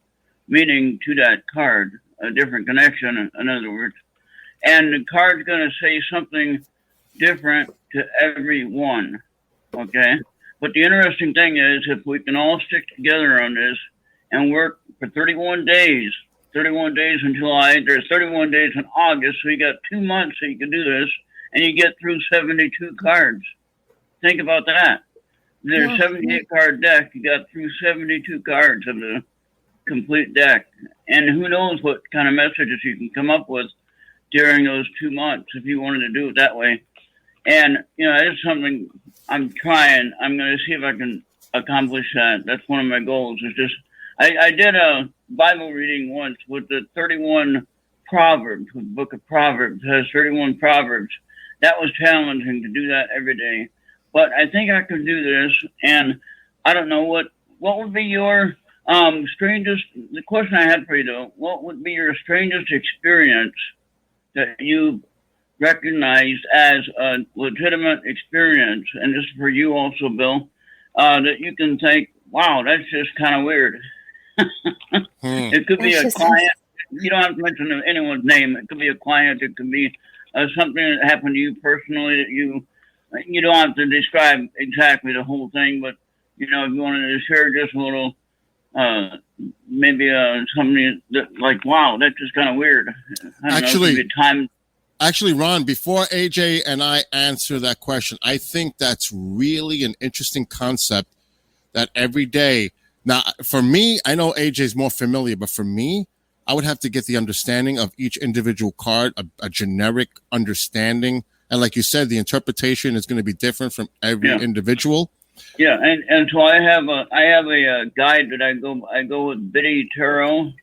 [SPEAKER 9] meaning to that card, a different connection, in other words. And the card's going to say something different to everyone, okay? But the interesting thing is, if we can all stick together on this and work for 31 days in July, there's 31 days in August, so you got 2 months so you can do this, and you get through 72 cards. Think about that. There's a 78 card deck, you got through 72 cards of the complete deck. And who knows what kind of messages you can come up with during those 2 months if you wanted to do it that way. And, you know, it's something I'm trying. I'm going to see if I can accomplish that. That's one of my goals. Is just, I did a Bible reading once with the 31 Proverbs, with the book of Proverbs. It has 31 Proverbs. That was challenging to do that every day. But I think I could do this. And I don't know what would be your strangest, the question I had for you though, what would be your strangest experience that you recognized as a legitimate experience, and this is for you also, Bill, that you can think, wow, that's just kind of weird. It could be a client. You don't have to mention anyone's name. It could be a client. It could be something that happened to you personally that you don't have to describe exactly the whole thing, but, you know, if you wanted to share just a little, maybe something that, like, wow, that's just kind of weird.
[SPEAKER 3] Actually, Ron, before AJ and I answer that question, I think that's really an interesting concept that every day. Now, for me, I know AJ is more familiar, but for me, I would have to get the understanding of each individual card, a generic understanding. And like you said, the interpretation is going to be different from every individual.
[SPEAKER 9] Yeah, and so I have a guide that I go with Biddy Tarot.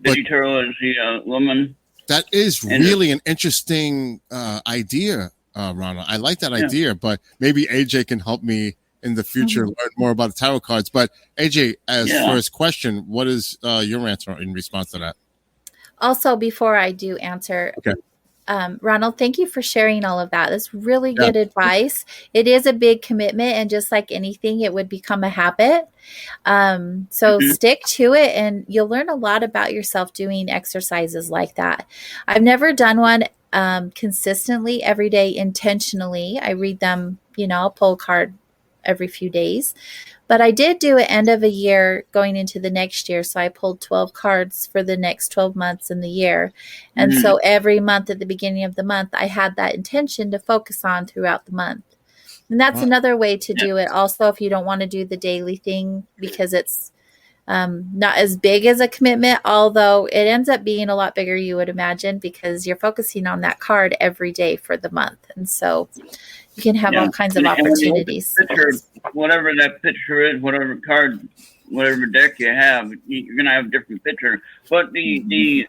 [SPEAKER 9] Biddy Tarot is the woman.
[SPEAKER 3] That is really an interesting idea, Ronald. I like that idea, but maybe AJ can help me in the future learn more about the tarot cards. But AJ, as for his question, what is your answer in response to that?
[SPEAKER 2] Also, before I do answer, Ronald, thank you for sharing all of that. That's really good advice. It is a big commitment, and just like anything, it would become a habit. So stick to it, and you'll learn a lot about yourself doing exercises like that. I've never done one consistently every day intentionally. I read them, I'll pull a card every few days. But I did do it end of a year going into the next year. So I pulled 12 cards for the next 12 months in the year. And so every month at the beginning of the month, I had that intention to focus on throughout the month. And that's another way to do it. Also, if you don't want to do the daily thing because it's not as big as a commitment, although it ends up being a lot bigger, you would imagine, because you're focusing on that card every day for the month. And so you can have all kinds of opportunities.
[SPEAKER 9] Whatever that picture is, whatever card, whatever deck you have, you're going to have a different picture. But the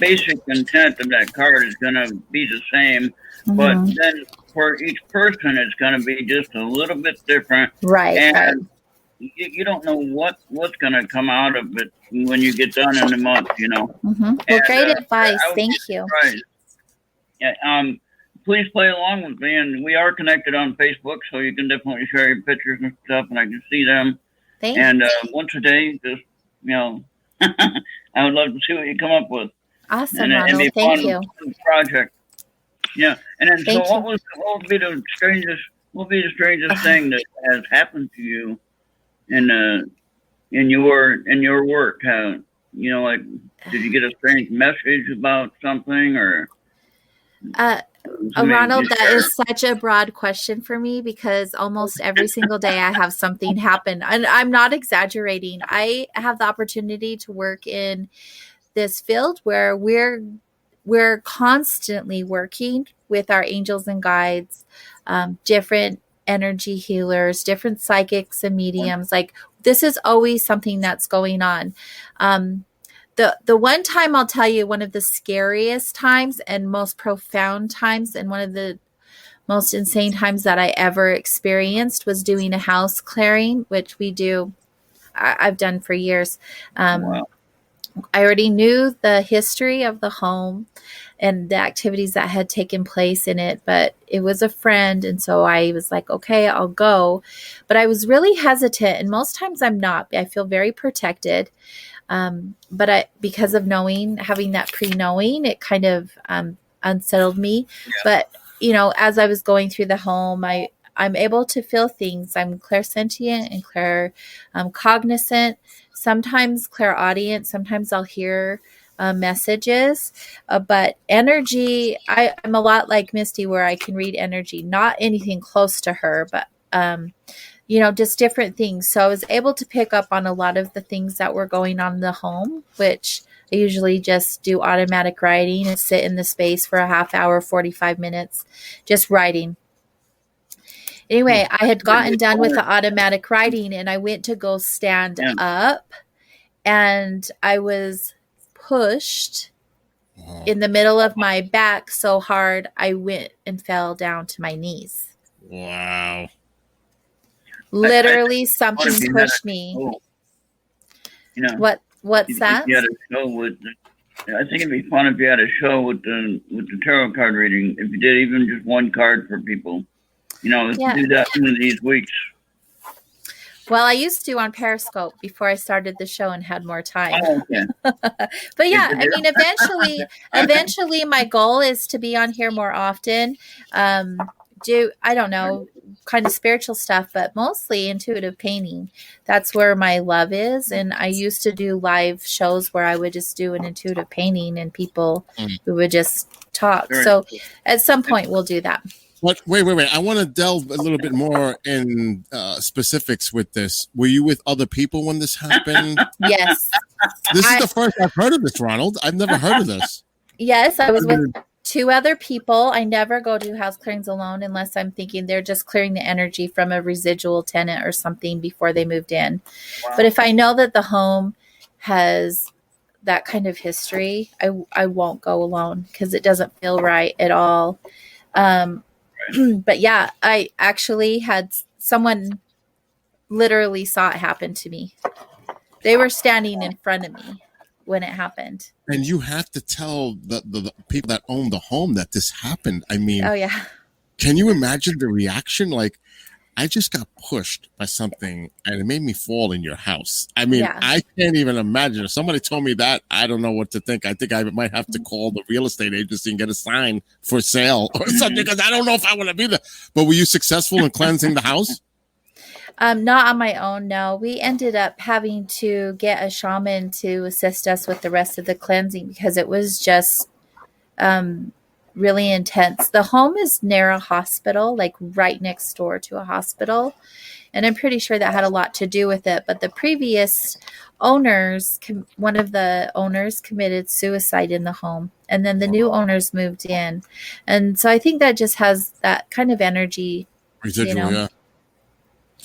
[SPEAKER 9] basic intent of that card is going to be the same. But then for each person, it's going to be just a little bit different.
[SPEAKER 2] Right.
[SPEAKER 9] And you don't know what's going to come out of it when you get done in the month,
[SPEAKER 2] Well, great advice. Thank you.
[SPEAKER 9] Yeah. Please play along with me, and we are connected on Facebook, so you can definitely share your pictures and stuff, and I can see them.
[SPEAKER 2] Thanks.
[SPEAKER 9] And once a day, just I would love to see what you come up with.
[SPEAKER 2] Awesome, Ronald. Thank you.
[SPEAKER 9] Project. Yeah, and then what would be the strangest thing that has happened to you in your work? Like, did you get a strange message about something, or?
[SPEAKER 2] Ronald, that is such a broad question for me because almost every single day I have something happen. And I'm not exaggerating. I have the opportunity to work in this field where we're constantly working with our angels and guides, different energy healers, different psychics and mediums. Like, this is always something that's going on. The one time I'll tell you, one of the scariest times and most profound times and one of the most insane times that I ever experienced was doing a house clearing, which I've done for years. I already knew the history of the home and the activities that had taken place in it, but it was a friend. And so I was like, okay, I'll go. But I was really hesitant. And most times I'm not. I feel very protected. But because of having that pre-knowing, it kind of unsettled me. Yeah. But, as I was going through the home, I'm able to feel things. I'm clairsentient and cognizant, sometimes clairaudient. Sometimes I'll hear messages, but energy, I'm a lot like Misty where I can read energy, not anything close to her, but just different things. So I was able to pick up on a lot of the things that were going on in the home, which I usually just do automatic writing and sit in the space for a half hour, 45 minutes, just writing. Anyway, I had gotten done with the automatic writing and I went to go stand up and I was pushed in the middle of my back so hard I went and fell down to my knees.
[SPEAKER 3] Wow.
[SPEAKER 2] Literally, something pushed me. What's that?
[SPEAKER 9] I think it'd be fun if you had a show with the tarot card reading. If you did even just one card for people, do that in these weeks.
[SPEAKER 2] Well, I used to on Periscope before I started the show and had more time.
[SPEAKER 9] Oh, okay.
[SPEAKER 2] But yeah, I mean, eventually my goal is to be on here more often. I don't know, kind of spiritual stuff, but mostly intuitive painting. That's where my love is. And I used to do live shows where I would just do an intuitive painting and people who would just talk. So at some point we'll do that.
[SPEAKER 3] But wait. I want to delve a little bit more in specifics with this. Were you with other people when this happened?
[SPEAKER 2] Yes.
[SPEAKER 3] This is the first I've heard of this, Ronald. I've never heard of this.
[SPEAKER 2] Yes, I was with 2 other people. I never go do house clearings alone unless I'm thinking they're just clearing the energy from a residual tenant or something before they moved in. Wow. But if I know that the home has that kind of history, I won't go alone because it doesn't feel right at all. But yeah, I actually had someone literally saw it happen to me. They were standing in front of me, when it happened.
[SPEAKER 3] And you have to tell the people that own the home that this happened. I mean,
[SPEAKER 2] Oh yeah.
[SPEAKER 3] can you imagine the reaction? Like, I just got pushed by something and it made me fall in your house. I mean,
[SPEAKER 2] Yeah.
[SPEAKER 3] I can't even imagine. If somebody told me that, I don't know what to think. I think I might have to call the real estate agency and get a sign for sale or something, because I don't know if I want to be there. But were you successful in cleansing the house?
[SPEAKER 2] Not on my own, no. We ended up having to get a shaman to assist us with the rest of the cleansing because it was just really intense. The home is near a hospital, like right next door to a hospital. And I'm pretty sure that had a lot to do with it. But the previous owners, one of the owners committed suicide in the home. And then the new owners moved in. And so I think that just has that kind of energy.
[SPEAKER 3] Residual,
[SPEAKER 2] you know?
[SPEAKER 3] yeah.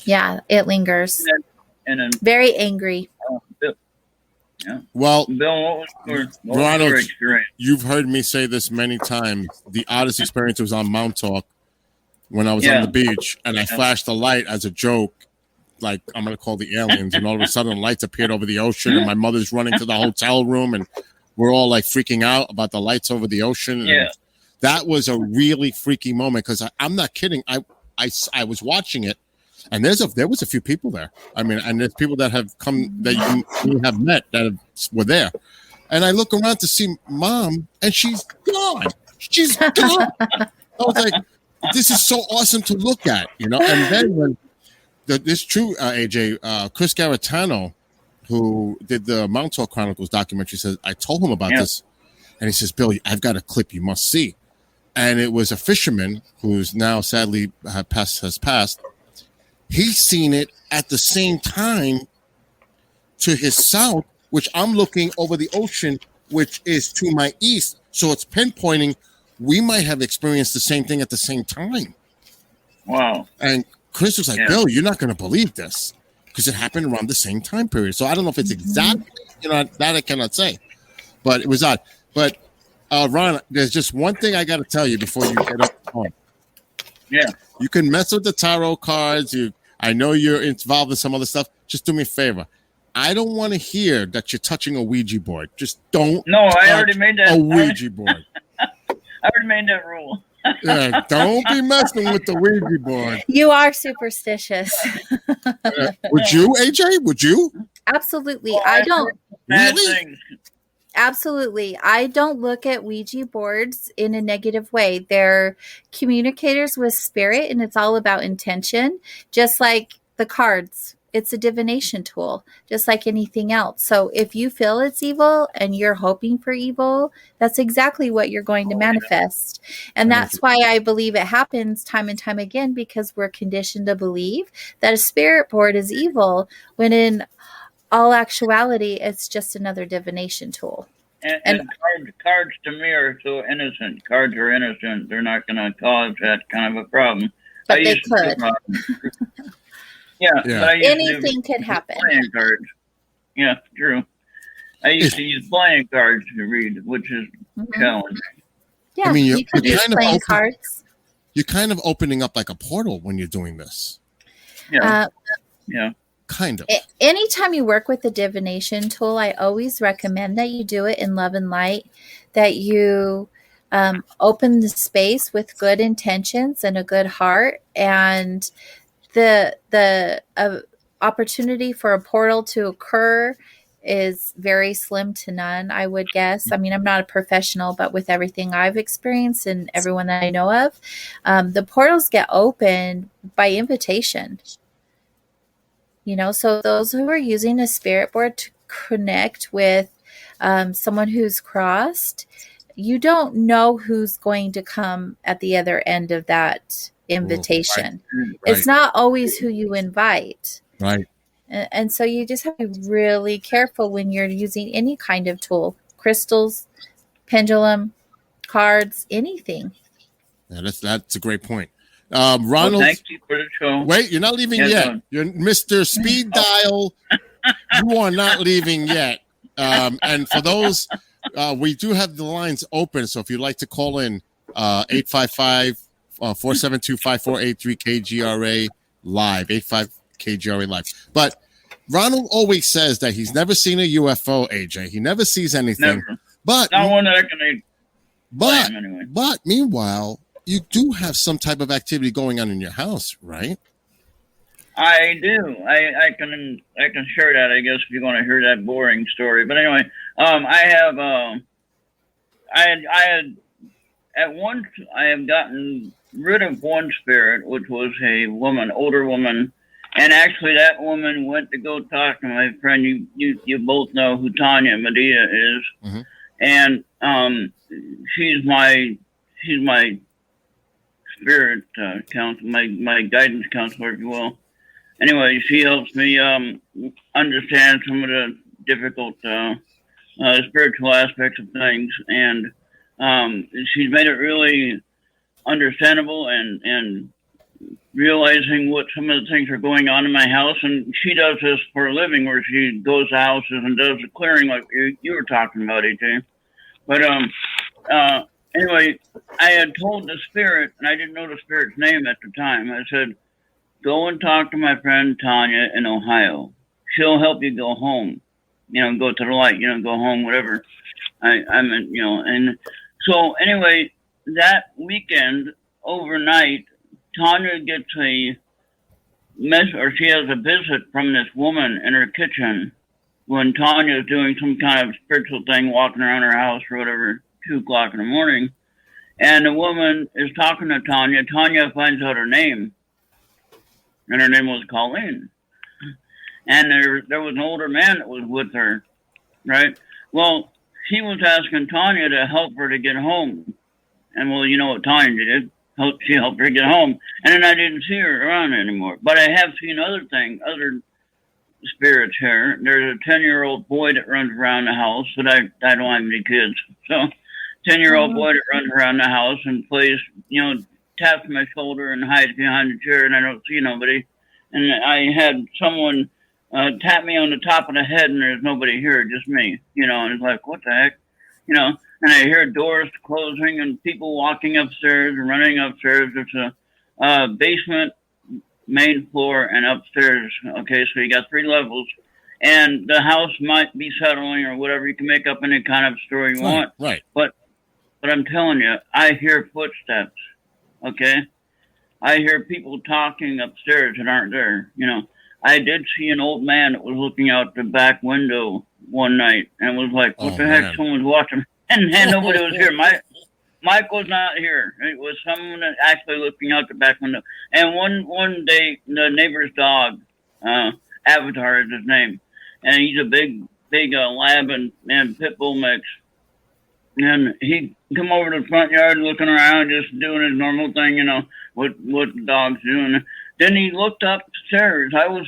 [SPEAKER 2] Yeah, it lingers.
[SPEAKER 9] And then,
[SPEAKER 2] Very angry.
[SPEAKER 9] Bill, yeah.
[SPEAKER 3] Well,
[SPEAKER 9] Bill, what was your
[SPEAKER 3] Ronald,
[SPEAKER 9] experience?
[SPEAKER 3] you've heard me say this many times. The oddest experience was on Mount Talk when I was on the beach, and I flashed a light as a joke, like I'm going to call the aliens, and all of a sudden lights appeared over the ocean, and my mother's running to the hotel room, and we're all like freaking out about the lights over the ocean. And
[SPEAKER 9] Yeah.
[SPEAKER 3] that was a really freaky moment, because I'm not kidding. I was watching it, and there was a few people there. I mean, and there's people that have come that you have met that were there. And I look around to see Mom, and she's gone. She's gone. I was like, this is so awesome to look at, you know. And then when this true AJ Chris Garitano, who did the Mount Talk Chronicles documentary, says I told him about this, and he says, Bill, I've got a clip you must see. And it was a fisherman who's now sadly has passed. He's seen it at the same time to his south, which I'm looking over the ocean, which is to my east. So it's pinpointing we might have experienced the same thing at the same time.
[SPEAKER 9] Wow.
[SPEAKER 3] And Chris was like, Bill, you're not going to believe this, because it happened around the same time period. So I don't know if it's exactly, that I cannot say, but it was odd. But Ron, there's just one thing I got to tell you before you get up the phone.
[SPEAKER 9] Yeah.
[SPEAKER 3] You can mess with the tarot cards. I know you're involved in some other stuff. Just do me a favor. I don't want to hear that you're touching a Ouija board. Just don't.
[SPEAKER 9] No, I already made that.
[SPEAKER 3] A Ouija board.
[SPEAKER 9] I already made that rule.
[SPEAKER 3] Yeah, don't be messing with the Ouija board.
[SPEAKER 2] You are superstitious.
[SPEAKER 3] Would you, AJ? Would you?
[SPEAKER 2] Absolutely.
[SPEAKER 9] Well,
[SPEAKER 2] I don't.
[SPEAKER 9] Really?
[SPEAKER 2] Absolutely. I don't look at Ouija boards in a negative way. They're communicators with spirit, and it's all about intention, just like the cards. It's a divination tool, just like anything else. So if you feel it's evil and you're hoping for evil, that's exactly what you're going to manifest. And that's why I believe it happens time and time again, because we're conditioned to believe that a spirit board is evil, when in all actuality, it's just another divination tool.
[SPEAKER 9] And cards to me are so innocent. Cards are innocent. They're not going to cause that kind of a problem.
[SPEAKER 2] But they could.
[SPEAKER 9] Yeah. But I used
[SPEAKER 2] anything could happen.
[SPEAKER 9] Playing cards. Yeah, true. I used to use playing cards to read, which is challenging.
[SPEAKER 2] Yeah,
[SPEAKER 3] I mean,
[SPEAKER 2] you can use playing cards.
[SPEAKER 3] You're kind of opening up like a portal when you're doing this.
[SPEAKER 9] Yeah. Yeah.
[SPEAKER 3] Kind of.
[SPEAKER 2] Anytime you work with the divination tool, I always recommend that you do it in love and light, that you open the space with good intentions and a good heart, and the opportunity for a portal to occur is very slim to none, I would guess. I mean, I'm not a professional, but with everything I've experienced and everyone that I know of, the portals get opened by invitation. So those who are using a spirit board to connect with someone who's crossed, you don't know who's going to come at the other end of that invitation.
[SPEAKER 3] Right.
[SPEAKER 2] It's not always who you invite.
[SPEAKER 3] Right.
[SPEAKER 2] And so you just have to be really careful when you're using any kind of tool, crystals, pendulum, cards, anything.
[SPEAKER 3] Yeah, that's a great point. Ronald,
[SPEAKER 9] well, thank you for the show.
[SPEAKER 3] Wait, you're not leaving yet. You're Mr. Speed Dial. You are not leaving yet. And for those, we do have the lines open. So if you'd like to call in, 855-472-5483 KGRA live, 85 KGRA live. But Ronald always says that he's never seen a UFO, AJ. He never sees anything.
[SPEAKER 9] Never.
[SPEAKER 3] But
[SPEAKER 9] Not one that I can anyway.
[SPEAKER 3] But meanwhile, you do have some type of activity going on in your house, right?
[SPEAKER 9] I do. I can share that, I guess, if you want to hear that boring story. But anyway, I have gotten rid of one spirit, which was a woman, older woman, and actually that woman went to go talk to my friend. You both know who Tanya Medea is,
[SPEAKER 3] mm-hmm.
[SPEAKER 9] and she's my spirit counselor, my guidance counselor, if you will. Anyway, she helps me understand some of the difficult spiritual aspects of things, and she's made it really understandable and realizing what some of the things are going on in my house. And she does this for a living, where she goes to houses and does the clearing like you were talking about, AJ. But anyway, I had told the spirit, and I didn't know the spirit's name at the time. I said, go and talk to my friend Tanya in Ohio. She'll help you go home. Go to the light, go home, whatever. And so anyway, that weekend, overnight, Tanya gets a message, or she has a visit from this woman in her kitchen when Tanya is doing some kind of spiritual thing, walking around her house or whatever, 2 o'clock in the morning. And the woman is talking to Tanya. Tanya finds out her name, and her name was Colleen. And there was an older man that was with her, right? Well, she was asking Tanya to help her to get home. And well, you know what Tanya did? She helped her get home. And then I didn't see her around anymore. But I have seen other spirits here. There's a 10-year-old boy that runs around the house, but I don't have any kids. So 10-year-old boy that runs around the house and plays, taps my shoulder and hides behind the chair, and I don't see nobody. And I had someone tap me on the top of the head, and there's nobody here, just me, and it's like, what the heck, and I hear doors closing and people walking upstairs and running upstairs. It's a basement, main floor, and upstairs. Okay, so you got 3 levels, and the house might be settling or whatever. You can make up any kind of story you want.
[SPEAKER 3] Right.
[SPEAKER 9] But I'm telling you, I hear footsteps. Okay, I hear people talking upstairs that aren't there. I did see an old man that was looking out the back window one night and was like, what the heck, man. Someone's watching. And nobody was here. Mike was not here. It was someone that actually looking out the back window. And one day, the neighbor's dog, Avatar is his name, and he's a big lab and pit bull mix. And he come over to the front yard looking around, just doing his normal thing, what the dog's doing. Then he looked upstairs. I was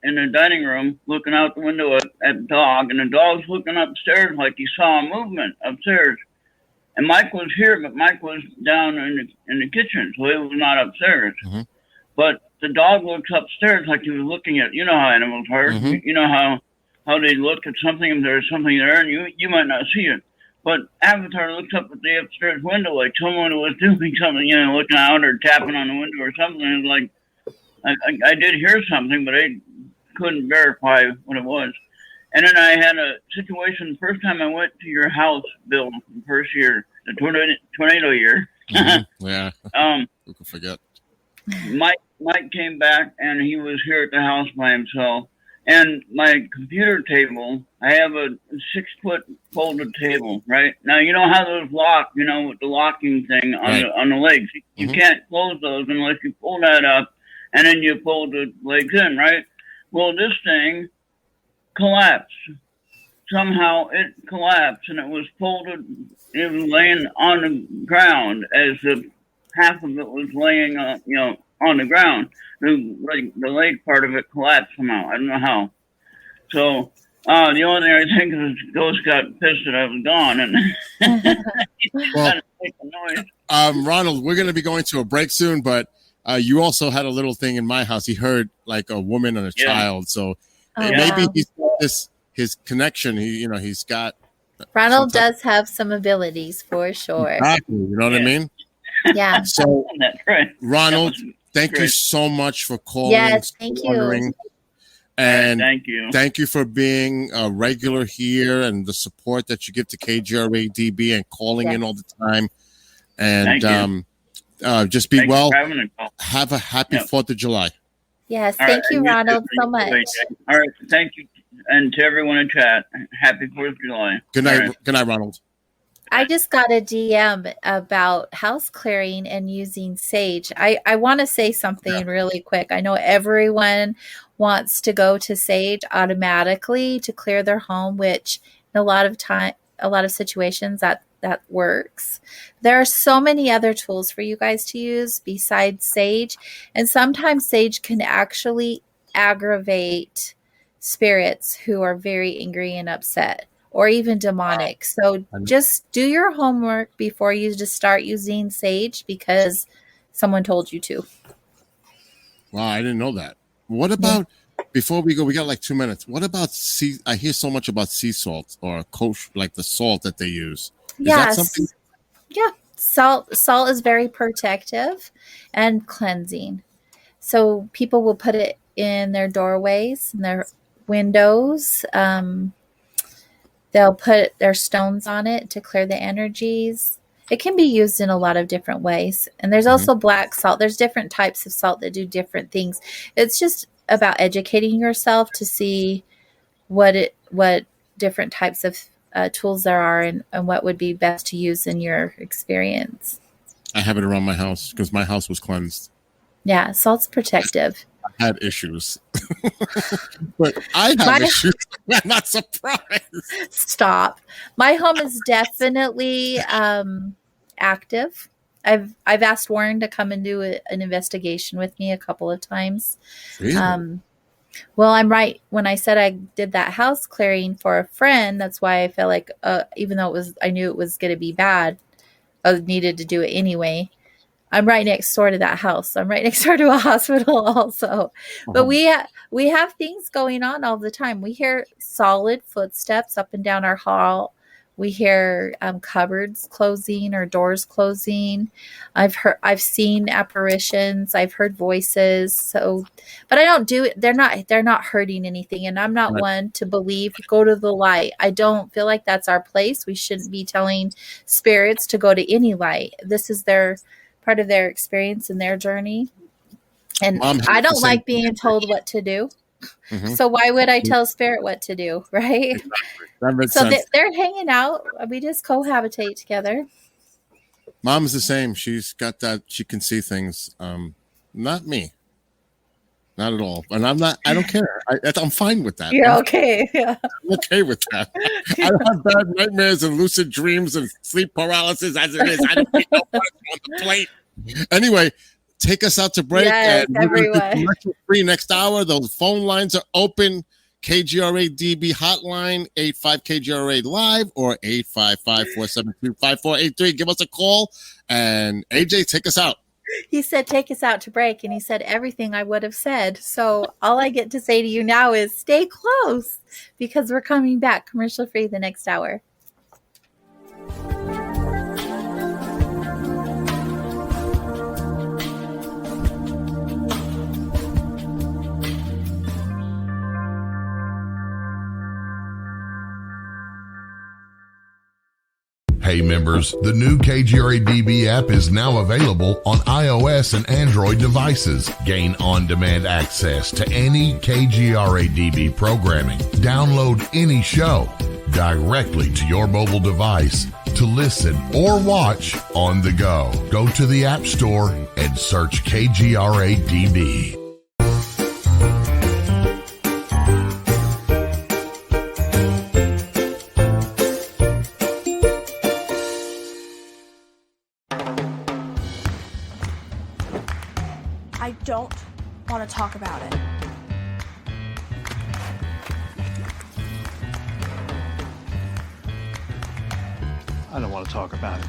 [SPEAKER 9] in the dining room looking out the window at the dog, and the dog's looking upstairs like he saw a movement upstairs. And Mike was here, but Mike was down in the kitchen, so he was not upstairs.
[SPEAKER 3] Mm-hmm.
[SPEAKER 9] But the dog looks upstairs like he was looking at, how animals are.
[SPEAKER 3] Mm-hmm.
[SPEAKER 9] You know how they look at something, and there's something there, and you might not see it. But Avatar looks up at the upstairs window like someone was doing something, looking out or tapping on the window or something. It's like, I did hear something, but I couldn't verify what it was. And then I had a situation the first time I went to your house, Bill, the first year, the tornado year.
[SPEAKER 3] Mm-hmm. Yeah. Who can forget? Mike came back, and he was here at the house by himself. And my computer table, I have a 6-foot folded table, right? Now, you know how those lock, with the locking thing on the legs. You Mm-hmm.
[SPEAKER 9] can't close those unless you pull that up, and then you fold the legs in, right? Well, this thing collapsed. Somehow it collapsed, and it was folded. It was laying on the ground as if half of it was laying on the ground. The leg part of it collapsed somehow. I don't know how. So the only thing I think is the ghost got pissed that I was gone, and
[SPEAKER 3] well,
[SPEAKER 9] make a noise.
[SPEAKER 3] Ronald, we're going to be going to a break soon, but you also had a little thing in my house. He heard like a woman and a child, so maybe he's got his connection. He's got.
[SPEAKER 2] Ronald does have some abilities for sure.
[SPEAKER 3] Exactly, you know what I mean?
[SPEAKER 2] Yeah.
[SPEAKER 3] So,
[SPEAKER 9] That's right.
[SPEAKER 3] Ronald, thank you so much for calling.
[SPEAKER 2] Yes, thank you.
[SPEAKER 3] And And
[SPEAKER 9] thank you.
[SPEAKER 3] Thank you for being a regular here and the support that you give to KGRA DB and calling in all the time. And just be well. Have a happy 4th of July.
[SPEAKER 2] Yes, thank you, Ronald, so much.
[SPEAKER 9] All right, thank you. And to everyone in chat, happy 4th of July.
[SPEAKER 3] Good night. Right. Good night, Ronald.
[SPEAKER 2] I just got a DM about house clearing and using sage. I want to say something really quick. I know everyone wants to go to sage automatically to clear their home, which in a lot of situations that works. There are so many other tools for you guys to use besides sage, and sometimes sage can actually aggravate spirits who are very angry and upset, or even demonic. So just do your homework before you just start using sage because someone told you to.
[SPEAKER 3] Wow, I didn't know that. What about, before we go, we got like 2 minutes. What about I hear so much about sea salt or kosher, like the salt that they use. Is that something?
[SPEAKER 2] Yeah. Salt is very protective and cleansing. So people will put it in their doorways and their windows. They'll put their stones on it to clear the energies. It can be used in a lot of different ways. And there's also black salt. There's different types of salt that do different things. It's just about educating yourself to see what different types of tools there are and what would be best to use in your experience.
[SPEAKER 3] I have it around my house because my house was cleansed.
[SPEAKER 2] Yeah, salt's protective.
[SPEAKER 3] I had issues. But I have issues. I'm not surprised.
[SPEAKER 2] Stop. My home is definitely active. I've asked Warren to come and do an investigation with me a couple of times.
[SPEAKER 3] Really?
[SPEAKER 2] Well, I'm right. When I said I did that house clearing for a friend, that's why I felt like, even though I knew it was going to be bad, I needed to do it anyway. I'm right next door to that house. I'm right next door to a hospital also. But we have things going on all the time. We hear solid footsteps up and down our hall. We hear cupboards closing or doors closing. I've seen apparitions. I've heard voices. So, but I don't do it. They're not hurting anything. And I'm not one to believe, go to the light. I don't feel like that's our place. We shouldn't be telling spirits to go to any light. This is part of their experience and their journey. And I don't like being told what to do. So why would I tell spirit what to do, right?
[SPEAKER 3] Exactly. That makes
[SPEAKER 2] so
[SPEAKER 3] sense.
[SPEAKER 2] They're hanging out. We just cohabitate together.
[SPEAKER 3] Mom's the same. She's got that. She can see things. Not me. Not at all. And I don't care. I'm fine with that.
[SPEAKER 2] You're okay. Yeah.
[SPEAKER 3] I'm okay with that. I have bad nightmares and lucid dreams and sleep paralysis as it is. I don't think no one's on the plate. Anyway, take us out to break.
[SPEAKER 2] Yes,
[SPEAKER 3] and we're going to be commercial free next hour. Those phone lines are open. KGRA DB hotline 85 KGRA live or 855-472-5483. Give us a call. And AJ, take us out.
[SPEAKER 2] He said, take us out to break. And he said everything I would have said. So all I get to say to you now is stay close because we're coming back commercial free the next hour.
[SPEAKER 1] Hey members, the new KGRA DB app is now available on iOS and Android devices. Gain on-demand access to any KGRA DB programming. Download any show directly to your mobile device to listen or watch on the go. Go to the App Store and search KGRA DB.
[SPEAKER 5] I don't want to talk about it.
[SPEAKER 6] I don't want to talk about it.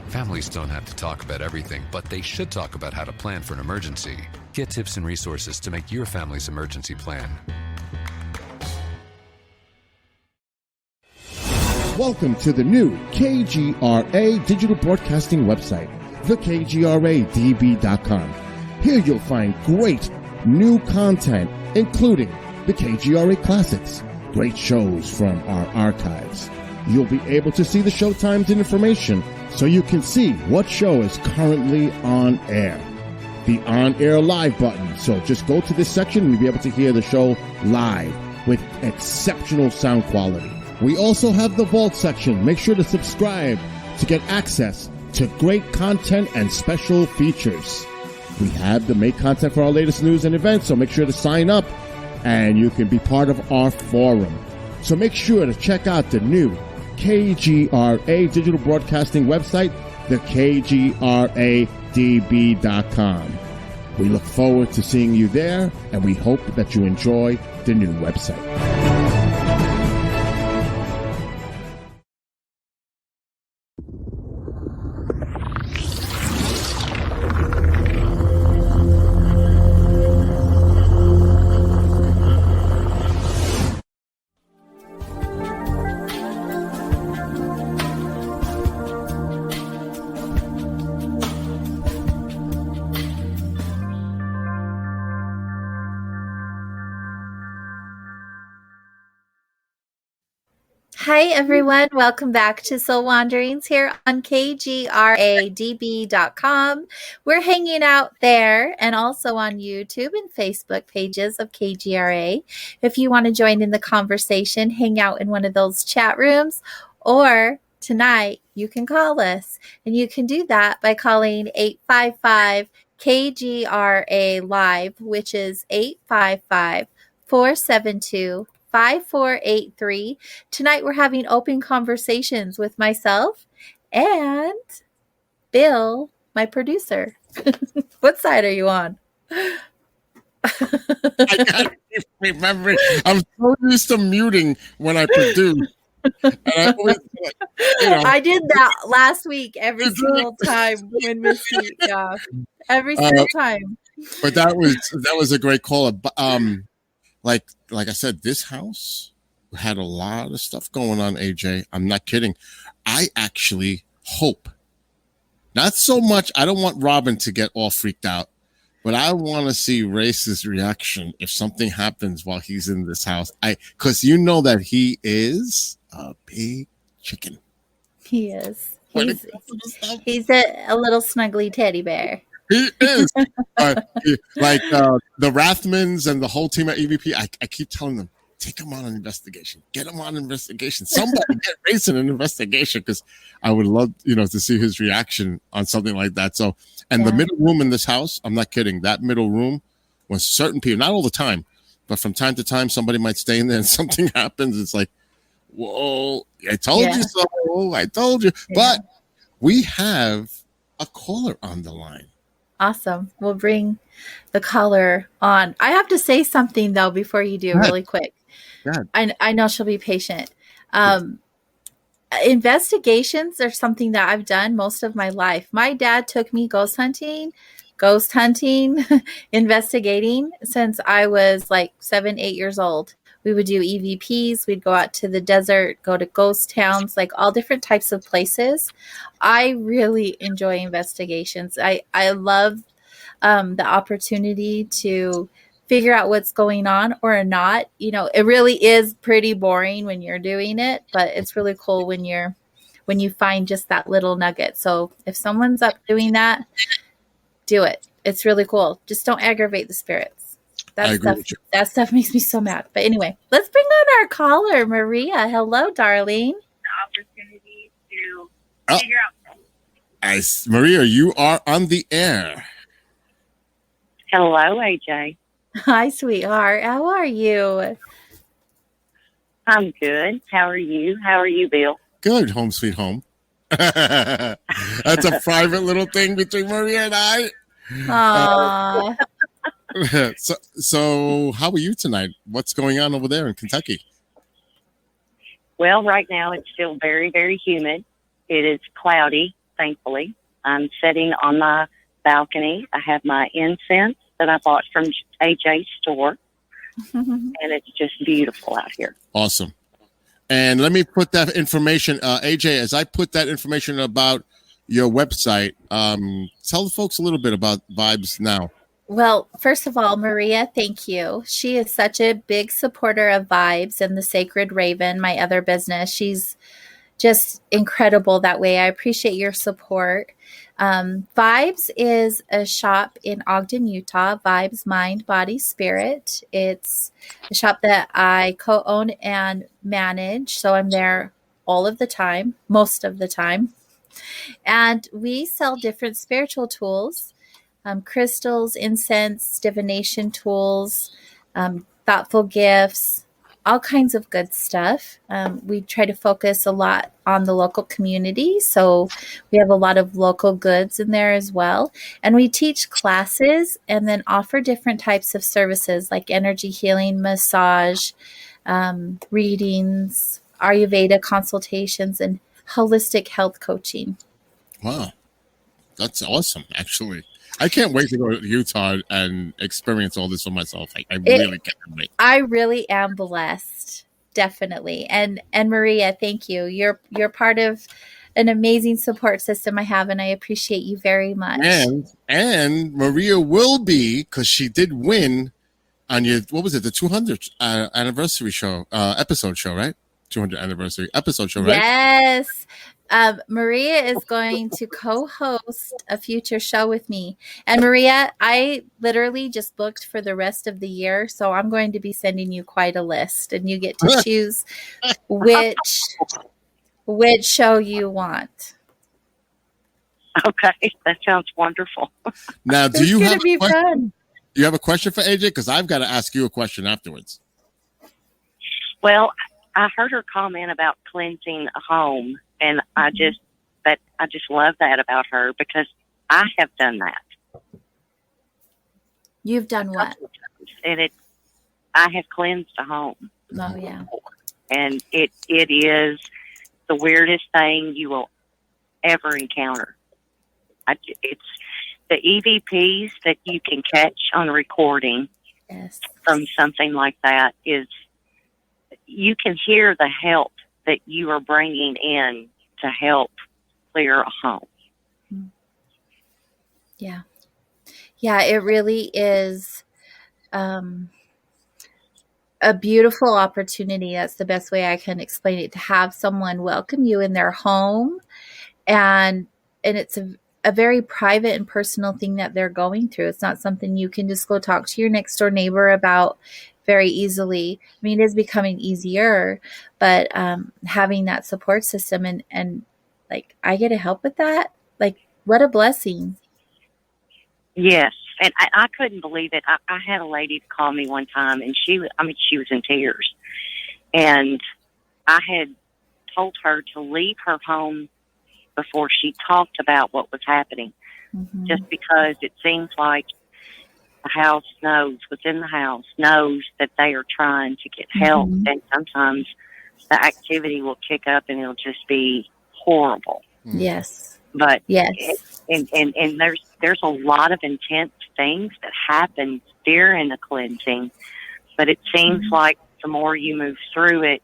[SPEAKER 7] Families don't have to talk about everything, but they should talk about how to plan for an emergency. Get tips and resources to make your family's emergency plan.
[SPEAKER 8] Welcome to the new KGRA digital broadcasting website. thekgradb.com. Here you'll find great new content, including the KGRA Classics, great shows from our archives. You'll be able to see the show times and information so you can see what show is currently on air. The on-air live button. So just go to this section and you'll be able to hear the show live with exceptional sound quality. We also have the Vault section. Make sure to subscribe to get access to great content and special features. We have the make content for our latest news and events, so make sure to sign up and you can be part of our forum. So make sure to check out the new KGRA digital broadcasting website, the KGRADB.com. We look forward to seeing you there, and we hope that you enjoy the new website.
[SPEAKER 2] Hi, everyone. Welcome back to Soul Wanderings here on KGRADB.com. We're hanging out there and also on YouTube and Facebook pages of KGRA. If you want to join in the conversation, hang out in one of those chat rooms, or tonight you can call us. And you can do that by calling 855 KGRA Live, which is 855-472-5483. Tonight we're having open conversations with myself and Bill, my producer. What side are you on?
[SPEAKER 3] I gotta keep remembering. I'm so used to muting when I produce. And I always,
[SPEAKER 2] I did that last week every single time when Missy, every single time.
[SPEAKER 3] But that was a great call. Like I said, this house had a lot of stuff going on, AJ. I'm not kidding. I actually hope, not so much, I don't want Robin to get all freaked out, but I want to see Race's reaction if something happens while he's in this house. Because you know that he is a big chicken.
[SPEAKER 2] He is. He's a little snuggly teddy bear.
[SPEAKER 3] He is. The Rathmans and the whole team at EVP, I keep telling them, take him on an investigation. Get him on an investigation. Somebody get Race in an investigation, because I would love, to see his reaction on something like that. So, and the middle room in this house, I'm not kidding. That middle room, when certain people, not all the time, but from time to time, somebody might stay in there and something happens. It's like, whoa, I told you so. I told you. Yeah. But we have a caller on the line.
[SPEAKER 2] Awesome. We'll bring the caller on. I have to say something, though, before you do, really quick. I know she'll be patient. Investigations are something that I've done most of my life. My dad took me ghost hunting, investigating since I was like 7-8 years old. We would do EVPs. We'd go out to the desert, go to ghost towns, like all different types of places. I really enjoy investigations. I love the opportunity to figure out what's going on or not. It really is pretty boring when you're doing it, but it's really cool when you find just that little nugget. So if someone's up doing that, do it. It's really cool. Just don't aggravate the spirits. That stuff makes me so mad. But anyway, let's bring on our caller, Maria. Hello, darling.
[SPEAKER 10] Opportunity to figure out.
[SPEAKER 3] Maria, you are on the air.
[SPEAKER 10] Hello, AJ.
[SPEAKER 2] Hi, sweetheart. How are you?
[SPEAKER 10] I'm good. How are you? How are you, Bill?
[SPEAKER 3] Good. Home sweet home. That's a private little thing between Maria and I.
[SPEAKER 2] Aww.
[SPEAKER 3] So how are you tonight? What's going on over there in Kentucky?
[SPEAKER 10] Well, right now it's still very, very humid. It is cloudy, thankfully. I'm sitting on my balcony. I have my incense that I bought from AJ's store, and it's just beautiful out here.
[SPEAKER 3] Awesome. And let me put that information, AJ, as I put that information about your website. Tell the folks a little bit about Vibes Now.
[SPEAKER 2] Well, first of all, Maria, thank you. She is such a big supporter of Vibes and the Sacred Raven, my other business. She's just incredible that way. I appreciate your support. Vibes is a shop in Ogden, Utah. Vibes Mind, Body, Spirit. It's a shop that I co-own and manage. So I'm there all of the time, most of the time. And we sell different spiritual tools, crystals, incense, divination tools, thoughtful gifts, all kinds of good stuff. We try to focus a lot on the local community. So we have a lot of local goods in there as well. And we teach classes and then offer different types of services like energy healing, massage, readings, Ayurveda consultations, and holistic health coaching.
[SPEAKER 3] Wow. That's awesome, actually. I can't wait to go to Utah and experience all this for myself. I really can't wait.
[SPEAKER 2] I really am blessed, definitely. And Maria, thank you. You're part of an amazing support system I have, and I appreciate you very much.
[SPEAKER 3] And Maria will be, because she did win on your, what was it, the 200th anniversary show, episode show, right? 200th anniversary episode show, right?
[SPEAKER 2] Yes. Maria is going to co-host a future show with me. And Maria, I literally just booked for the rest of the year. So I'm going to be sending you quite a list, and you get to choose which show you want.
[SPEAKER 10] Okay. That sounds wonderful.
[SPEAKER 3] Now, do you have
[SPEAKER 2] a question?
[SPEAKER 3] Do you have a question for AJ? Because I've got to ask you a question afterwards.
[SPEAKER 10] Well, I heard her comment about cleansing a home, and I just love that about her, because I have done that.
[SPEAKER 2] You've done what?
[SPEAKER 10] And I have cleansed a home.
[SPEAKER 2] Oh yeah.
[SPEAKER 10] And it is the weirdest thing you will ever encounter. It's the EVPs that you can catch on a recording.
[SPEAKER 2] Yes.
[SPEAKER 10] From something like that is, you can hear the help that you are bringing in to help clear a home.
[SPEAKER 2] Yeah. Yeah, it really is a beautiful opportunity. That's the best way I can explain it, to have someone welcome you in their home. And it's a very private and personal thing that they're going through. It's not something you can just go talk to your next door neighbor about very easily. I mean, it is becoming easier, but having that support system and like, I get to help with that. Like, what a blessing.
[SPEAKER 10] Yes. And I couldn't believe it. I had a lady call me one time, and she was in tears. And I had told her to leave her home before she talked about what was happening, just because it seems like the house knows, within the house knows that they are trying to get help, and sometimes the activity will kick up and it'll just be horrible.
[SPEAKER 2] Yes.
[SPEAKER 10] But
[SPEAKER 2] yes,
[SPEAKER 10] and there's a lot of intense things that happen during the cleansing, but it seems like the more you move through it,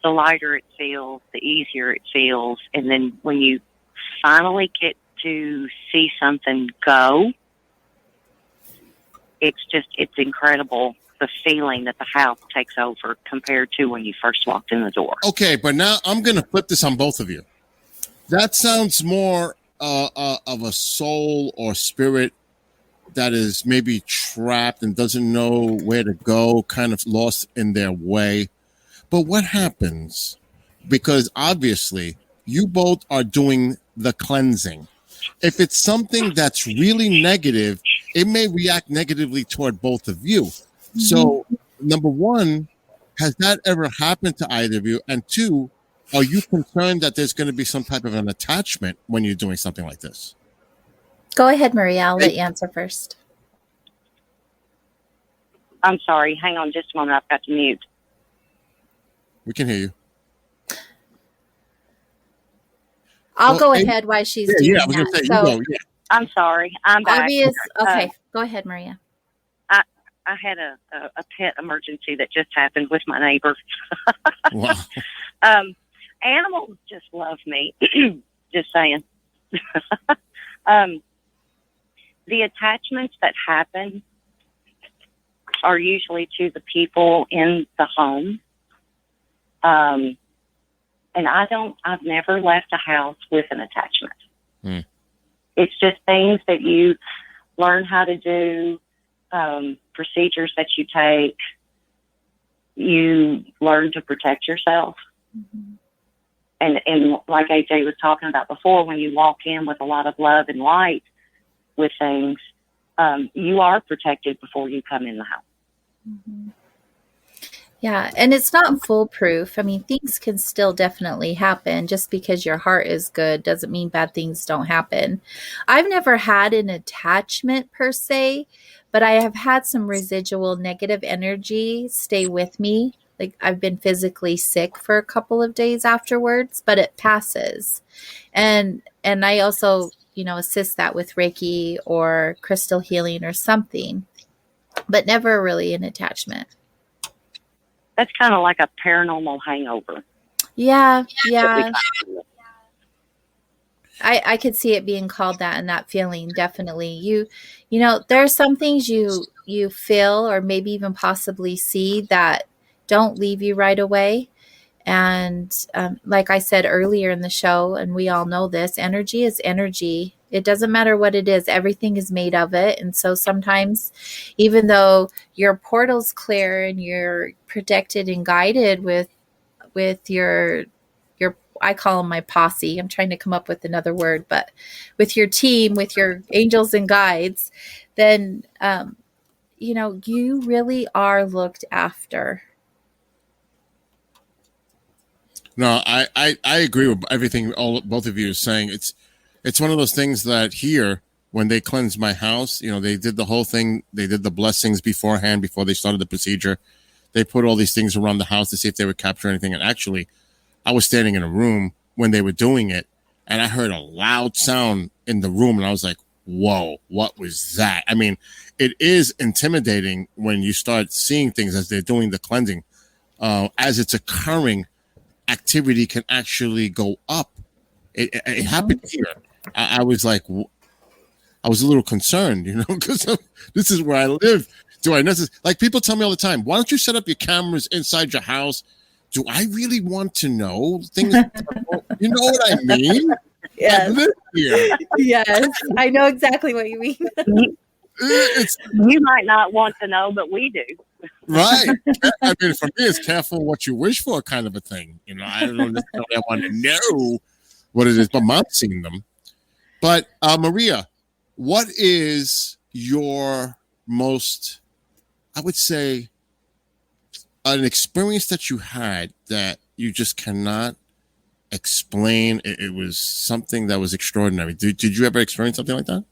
[SPEAKER 10] the lighter it feels, the easier it feels, and then when you finally get to see something go, it's incredible, the feeling that the house takes over compared to when you first walked in the door.
[SPEAKER 3] Okay, but now I'm going to flip this on both of you. That sounds more of a soul or spirit that is maybe trapped and doesn't know where to go, kind of lost in their way. But what happens? Because obviously you both are doing the cleansing. If it's something that's really negative, it may react negatively toward both of you. So, number one, has that ever happened to either of you? And two, are you concerned that there's going to be some type of an attachment when you're doing something like this?
[SPEAKER 2] Go ahead, Maria. I'll let you answer first.
[SPEAKER 10] I'm sorry. Hang on just a moment. I've got to mute.
[SPEAKER 3] We can hear you.
[SPEAKER 2] I'll go ahead while she's doing
[SPEAKER 3] I was going to say,
[SPEAKER 2] that.
[SPEAKER 3] you go. Yeah.
[SPEAKER 10] I'm sorry. I'm back.
[SPEAKER 2] Okay, go ahead, Maria.
[SPEAKER 10] I had a pet emergency that just happened with my neighbor.
[SPEAKER 3] Wow.
[SPEAKER 10] Animals just love me. Just saying. The attachments that happen are usually to the people in the home. And I've never left a house with an attachment. It's just things that you learn how to do, procedures that you take. You learn to protect yourself. And like AJ was talking about before, when you walk in with a lot of love and light with things, you are protected before you come in the house.
[SPEAKER 2] Yeah, and it's not foolproof. I mean, things can still definitely happen. Just because your heart is good doesn't mean bad things don't happen. I've never had an attachment per se, but I have had some residual negative energy stay with me. Like, I've been physically sick for a couple of days afterwards, but it passes. And I also, assist that with Reiki or crystal healing or something, but never really an attachment.
[SPEAKER 10] That's kind of like a paranormal hangover.
[SPEAKER 2] Yeah. I could see it being called that, and that feeling, definitely. You know, there are some things you feel or maybe even possibly see that don't leave you right away. And like I said earlier in the show, and we all know this, energy is energy. It doesn't matter what it is. Everything is made of it. And so sometimes, even though your portal's clear and you're protected and guided with your I call them my posse. I'm trying to come up with another word, but with your team, with your angels and guides, then, you really are looked after.
[SPEAKER 3] No, I agree with everything both of you are saying. It's one of those things that here, when they cleansed my house, they did the whole thing. They did the blessings beforehand, before they started the procedure. They put all these things around the house to see if they would capture anything. And actually, I was standing in a room when they were doing it, and I heard a loud sound in the room, and I was like, whoa, what was that? I mean, it is intimidating when you start seeing things as they're doing the cleansing. As it's occurring, activity can actually go up. It happened here. I was like, I was a little concerned, because this is where I live. Do I necessarily, like, people tell me all the time, why don't you set up your cameras inside your house? Do I really want to know things? You know what I mean?
[SPEAKER 2] Yes.
[SPEAKER 3] I live here.
[SPEAKER 2] Yes, I know exactly what you mean.
[SPEAKER 10] You might not want to know, but we do.
[SPEAKER 3] Right. I mean, for me, it's careful what you wish for kind of a thing. I don't necessarily want to know what it is, but Mom's seen them. But Maria, what is your most, I would say, an experience that you had that you just cannot explain? It was something that was extraordinary. Did you ever experience something like that?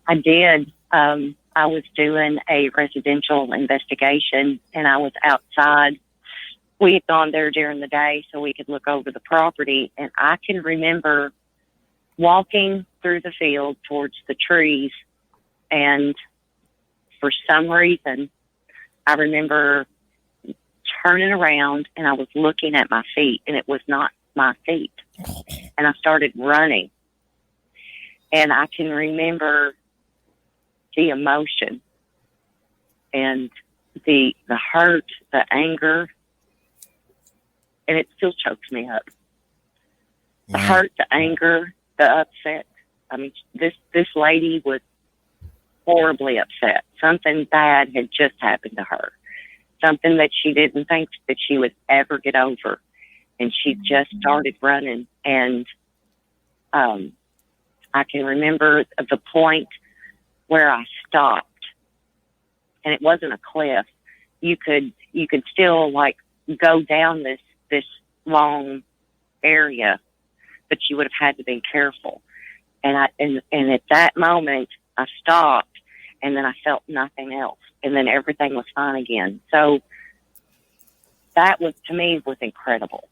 [SPEAKER 10] I did. I was doing a residential investigation, and I was outside. We had gone there during the day so we could look over the property, and I can remember walking through the field towards the trees, and for some reason, I remember turning around, and I was looking at my feet, and it was not my feet. And I started running, and I can remember the emotion and the hurt, the anger, and it still chokes me up. The hurt, the anger, the upset. I mean, this lady was horribly upset. Something bad had just happened to her. Something that she didn't think that she would ever get over. And she just started running. And I can remember the point where I stopped. And it wasn't a cliff. You could still like go down this long area, but you would have had to be careful. And at that moment I stopped, and then I felt nothing else, and then everything was fine again. So that was, to me, was incredible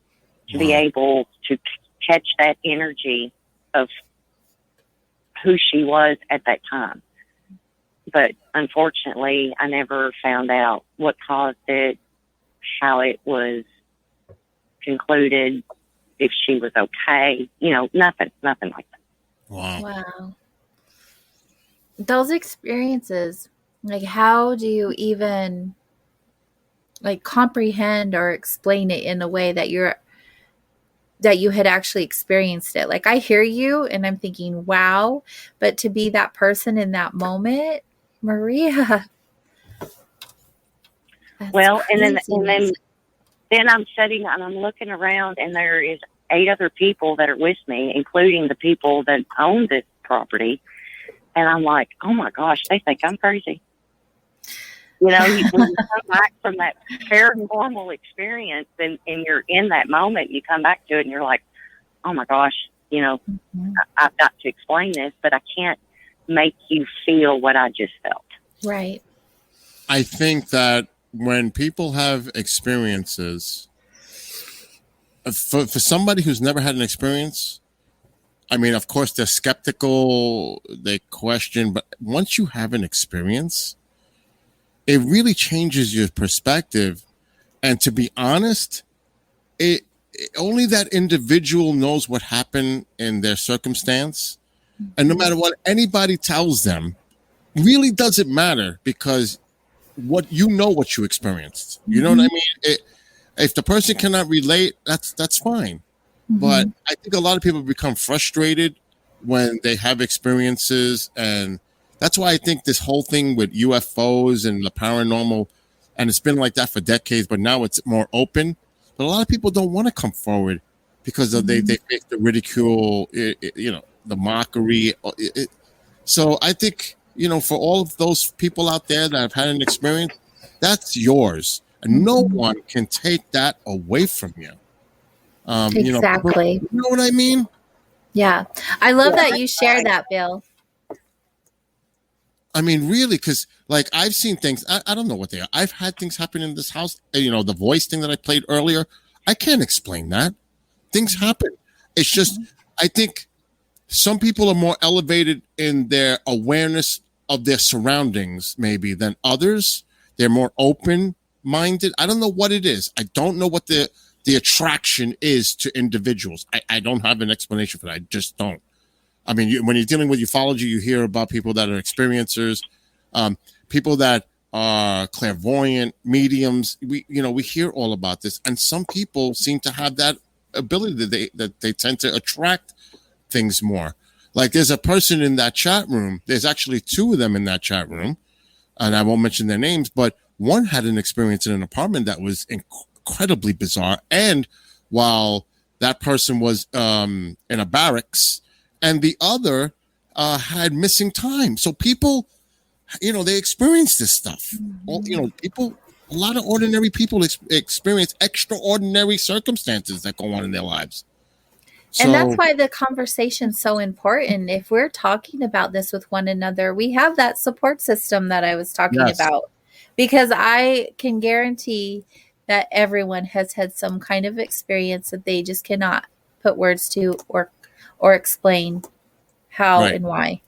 [SPEAKER 10] to be able to catch that energy of who she was at that time. But unfortunately, I never found out what caused it, how it was concluded, if she was okay. Nothing like that.
[SPEAKER 2] Wow. Those experiences, like, how do you even like comprehend or explain it in a way that you had actually experienced it? Like, I hear you and I'm thinking, wow, but to be that person in that moment, Maria.
[SPEAKER 10] Well, and then I'm sitting and I'm looking around, and there is 8 other people that are with me, including the people that own this property. And I'm like, oh my gosh, they think I'm crazy. When you come back from that paranormal experience and you're in that moment, you come back to it and you're like, oh my gosh, I've got to explain this, but I can't make you feel what I just felt.
[SPEAKER 2] Right.
[SPEAKER 3] I think that when people have experiences, for somebody who's never had an experience, I mean, of course, they're skeptical, they question, but once you have an experience, it really changes your perspective. And to be honest, only that individual knows what happened in their circumstance. And no matter what anybody tells them, really doesn't matter, because what you experienced. You know what I mean? If the person cannot relate, that's fine. But I think a lot of people become frustrated when they have experiences, and that's why I think this whole thing with UFOs and the paranormal, and it's been like that for decades, but now it's more open. But a lot of people don't want to come forward because of they face the ridicule, the mockery. So I think, for all of those people out there that have had an experience, that's yours, and no one can take that away from you.
[SPEAKER 2] Exactly.
[SPEAKER 3] You know what I mean?
[SPEAKER 2] Yeah. I love that you share that, Bill.
[SPEAKER 3] I mean, really, because like I've seen things, I don't know what they are. I've had things happen in this house. The voice thing that I played earlier, I can't explain that. Things happen. It's just, I think some people are more elevated in their awareness of their surroundings, maybe, than others. They're more open-minded. I don't know what it is. I don't know what the attraction is to individuals. I don't have an explanation for that. I just don't. I mean, when you're dealing with ufology, you hear about people that are experiencers, people that are clairvoyant, mediums. We hear all about this, and some people seem to have that ability that they tend to attract things more. Like, there's a person in that chat room. There's actually 2 of them in that chat room, and I won't mention their names, but one had an experience in an apartment that was incredibly bizarre. And while that person was in a barracks, and the other had missing time. So people, they experience this stuff. People, a lot of ordinary people experience extraordinary circumstances that go on in their lives.
[SPEAKER 2] And that's why the conversation's so important. If we're talking about this with one another, we have that support system that I was talking about. Because I can guarantee that everyone has had some kind of experience that they just cannot put words to or explain how and why.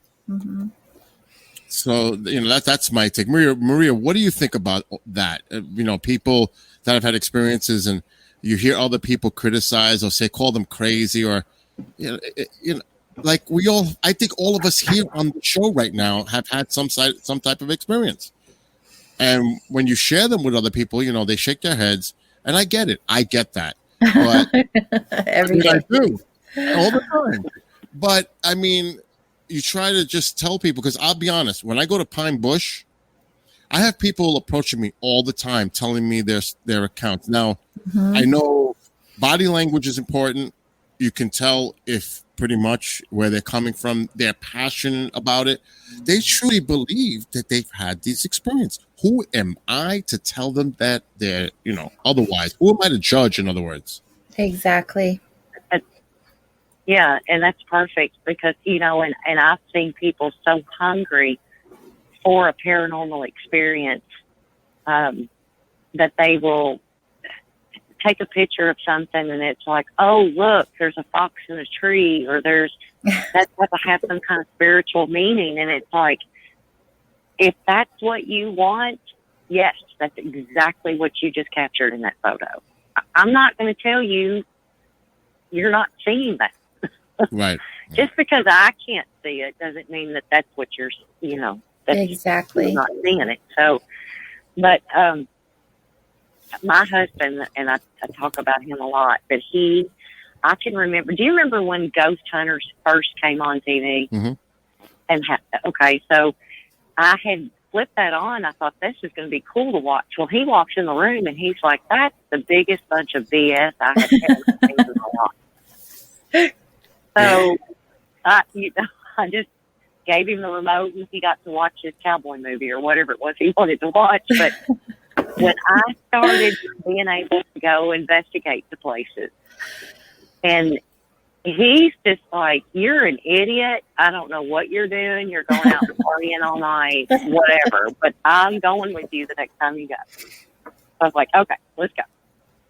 [SPEAKER 3] So, that's my take. Maria, what do you think about that? People that have had experiences, and you hear other people criticize or call them crazy, or, like I think all of us here on the show right now have had some type of experience. And when you share them with other people, they shake their heads, and I get it. I get that. But
[SPEAKER 2] Every day.
[SPEAKER 3] I do all the time. But I mean, you try to just tell people, because I'll be honest, when I go to Pine Bush, I have people approaching me all the time telling me their accounts. Now, I know body language is important. You can tell if pretty much where they're coming from, they're passionate about it. They truly believe that they've had these experiences. Who am I to tell them that they're, otherwise? Who am I to judge, in other words?
[SPEAKER 2] Exactly.
[SPEAKER 10] Yeah, and that's perfect, because, and I've seen people so hungry for a paranormal experience that they will take a picture of something, and it's like, oh, look, there's a fox in a tree, or that's got to have some kind of spiritual meaning. And it's like, if that's what you want, yes, that's exactly what you just captured in that photo. I'm not going to tell you, you're not seeing that.
[SPEAKER 3] Right.
[SPEAKER 10] Just because I can't see it doesn't mean that that's what you're, that's
[SPEAKER 2] Exactly.
[SPEAKER 10] you're not seeing it. So, but my husband, and I talk about him a lot, but I can remember. Do you remember when Ghost Hunters first came on TV?
[SPEAKER 3] Mm-hmm.
[SPEAKER 10] And okay, so I had flipped that on. I thought this is going to be cool to watch. Well, he walks in the room and he's like, "That's the biggest bunch of BS I have ever seen in my life." So I just gave him the remote and he got to watch his cowboy movie or whatever it was he wanted to watch. But when I started being able to go investigate the places, and he's just like, "You're an idiot. I don't know what you're doing. You're going out and partying all night, whatever. But I'm going with you the next time you go." I was like, "Okay, let's go."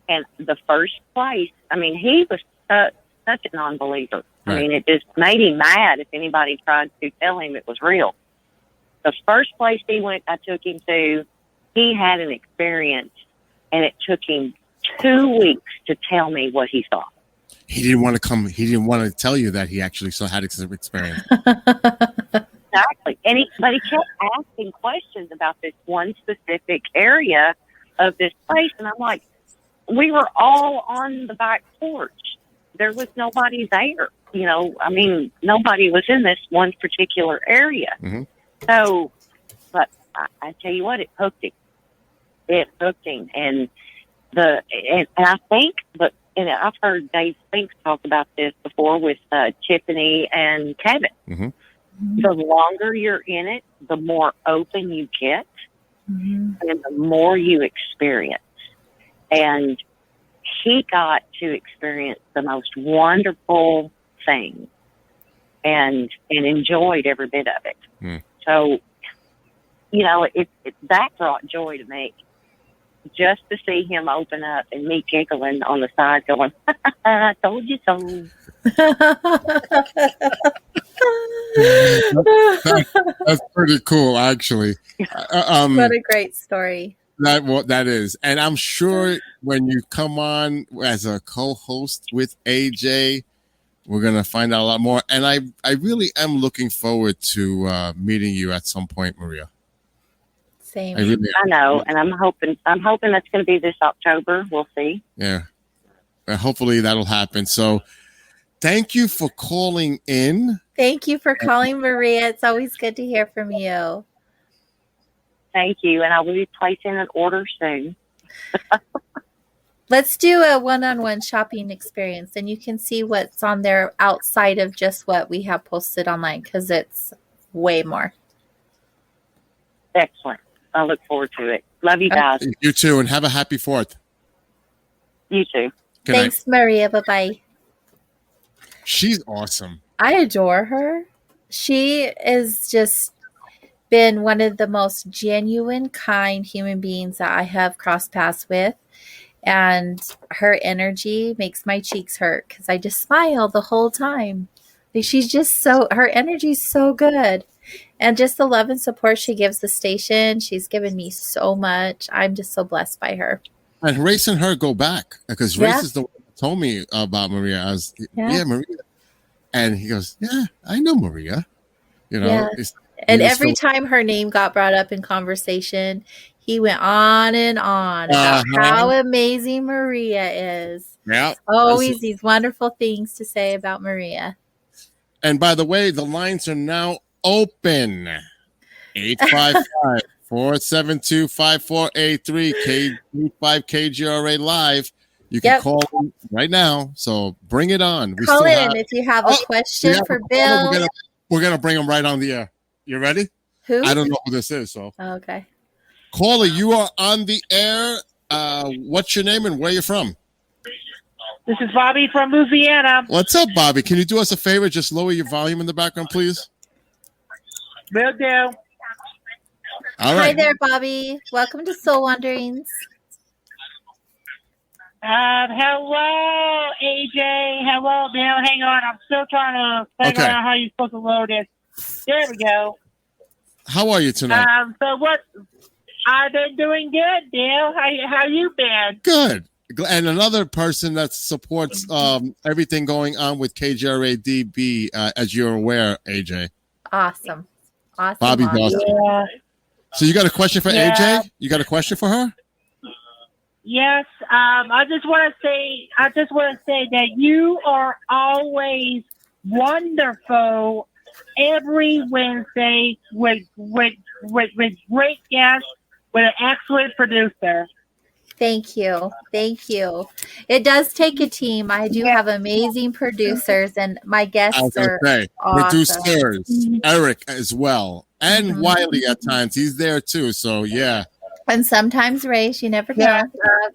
[SPEAKER 10] And the first place, I mean, he was such a non-believer. Right. I mean, it just made him mad if anybody tried to tell him it was real. The first place he went, I took him to, he had an experience, and it took him 2 weeks to tell me what he saw.
[SPEAKER 3] He didn't want to come. He didn't want to tell you that he actually had experience.
[SPEAKER 10] Exactly. But he kept asking questions about this one specific area of this place. And I'm like, we were all on the back porch. There was nobody there. I mean, nobody was in this one particular area.
[SPEAKER 3] Mm-hmm.
[SPEAKER 10] So, but I tell you what, it hooked him. It hooked him. And I think, and I've heard Dave Spinks talk about this before with Tiffany and Kevin.
[SPEAKER 3] Mm-hmm.
[SPEAKER 10] The longer you're in it, the more open you get, and the more you experience. And he got to experience the most wonderful thing, and enjoyed every bit of it.
[SPEAKER 3] Mm.
[SPEAKER 10] So, that brought joy to me. Just to see him open up and me giggling on the side going, "I told you so."
[SPEAKER 3] That's pretty cool, actually.
[SPEAKER 2] What a great story.
[SPEAKER 3] That is. And I'm sure when you come on as a co-host with AJ, we're going to find out a lot more. And I really am looking forward to meeting you at some point, Maria.
[SPEAKER 2] Same.
[SPEAKER 10] I know, and I'm hoping that's going to be this October. We'll see.
[SPEAKER 3] Yeah, hopefully that'll happen. So, thank you for calling in.
[SPEAKER 2] Thank you for calling, Maria. It's always good to hear from you.
[SPEAKER 10] Thank you, and I will be placing an order soon.
[SPEAKER 2] Let's do a one-on-one shopping experience, and you can see what's on there outside of just what we have posted online, because it's way more.
[SPEAKER 10] Excellent. I look forward to it. Love you guys.
[SPEAKER 3] You too, and have a happy 4th.
[SPEAKER 10] You too.
[SPEAKER 3] Good
[SPEAKER 2] Thanks,
[SPEAKER 3] night.
[SPEAKER 2] Maria. Bye-bye.
[SPEAKER 3] She's awesome.
[SPEAKER 2] I adore her. She has just been one of the most genuine, kind human beings that I have crossed paths with. And her energy makes my cheeks hurt because I just smile the whole time. She's just her energy's so good. And just the love and support she gives the station. She's given me so much. I'm just so blessed by her.
[SPEAKER 3] And Race and her go back because Race is the one that told me about Maria. I was, Maria. And he goes, yeah, I know Maria. And
[SPEAKER 2] every time her name got brought up in conversation, he went on and on about how amazing Maria is.
[SPEAKER 3] Yeah.
[SPEAKER 2] Always these wonderful things to say about Maria.
[SPEAKER 3] And by the way, the lines are now open. 855-472-5483 K5KGRA Live. You can call in right now. So bring it on.
[SPEAKER 2] Call in if you have a question for Bill.
[SPEAKER 3] We're gonna bring him right on the air. You ready?
[SPEAKER 2] Who?
[SPEAKER 3] I don't know who this is. So
[SPEAKER 2] okay.
[SPEAKER 3] Caller, you are on the air. What's your name and where you're from?
[SPEAKER 11] This is Bobby from Louisiana.
[SPEAKER 3] What's up, Bobby? Can you do us a favor? Just lower your volume in the background, please.
[SPEAKER 11] Will do.
[SPEAKER 3] All right.
[SPEAKER 2] Hi there, Bobby. Welcome to Soul Wanderings.
[SPEAKER 11] Hello, AJ. Hello, Bill. Hang on. I'm still trying to figure out how you're supposed to load it. There we go.
[SPEAKER 3] How are you tonight?
[SPEAKER 11] So what? I've been doing good, Bill. How you been?
[SPEAKER 3] Good. And another person that supports everything going on with KGRA-DB, as you're aware, AJ.
[SPEAKER 2] Awesome.
[SPEAKER 3] Bobby Dawson.
[SPEAKER 11] Yeah.
[SPEAKER 3] So you got a question for AJ? You got a question for her?
[SPEAKER 11] Yes. I just want to say that you are always wonderful every Wednesday with great guests, with an excellent producer.
[SPEAKER 2] Thank you. It does take a team. I do have amazing producers, and my guests are awesome.
[SPEAKER 3] Producers, Eric as well, and Wiley at times. He's there too. So yeah.
[SPEAKER 2] And sometimes Ray. You never know.
[SPEAKER 11] Yeah.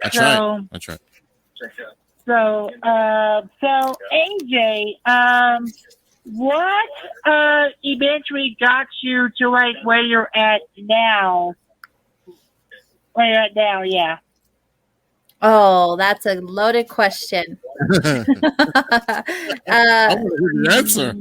[SPEAKER 3] That's right. That's right.
[SPEAKER 11] So AJ, what eventually got you to like where you're at now? Where you're at now, yeah.
[SPEAKER 2] Oh, that's a loaded question.
[SPEAKER 3] I want to hear the answer.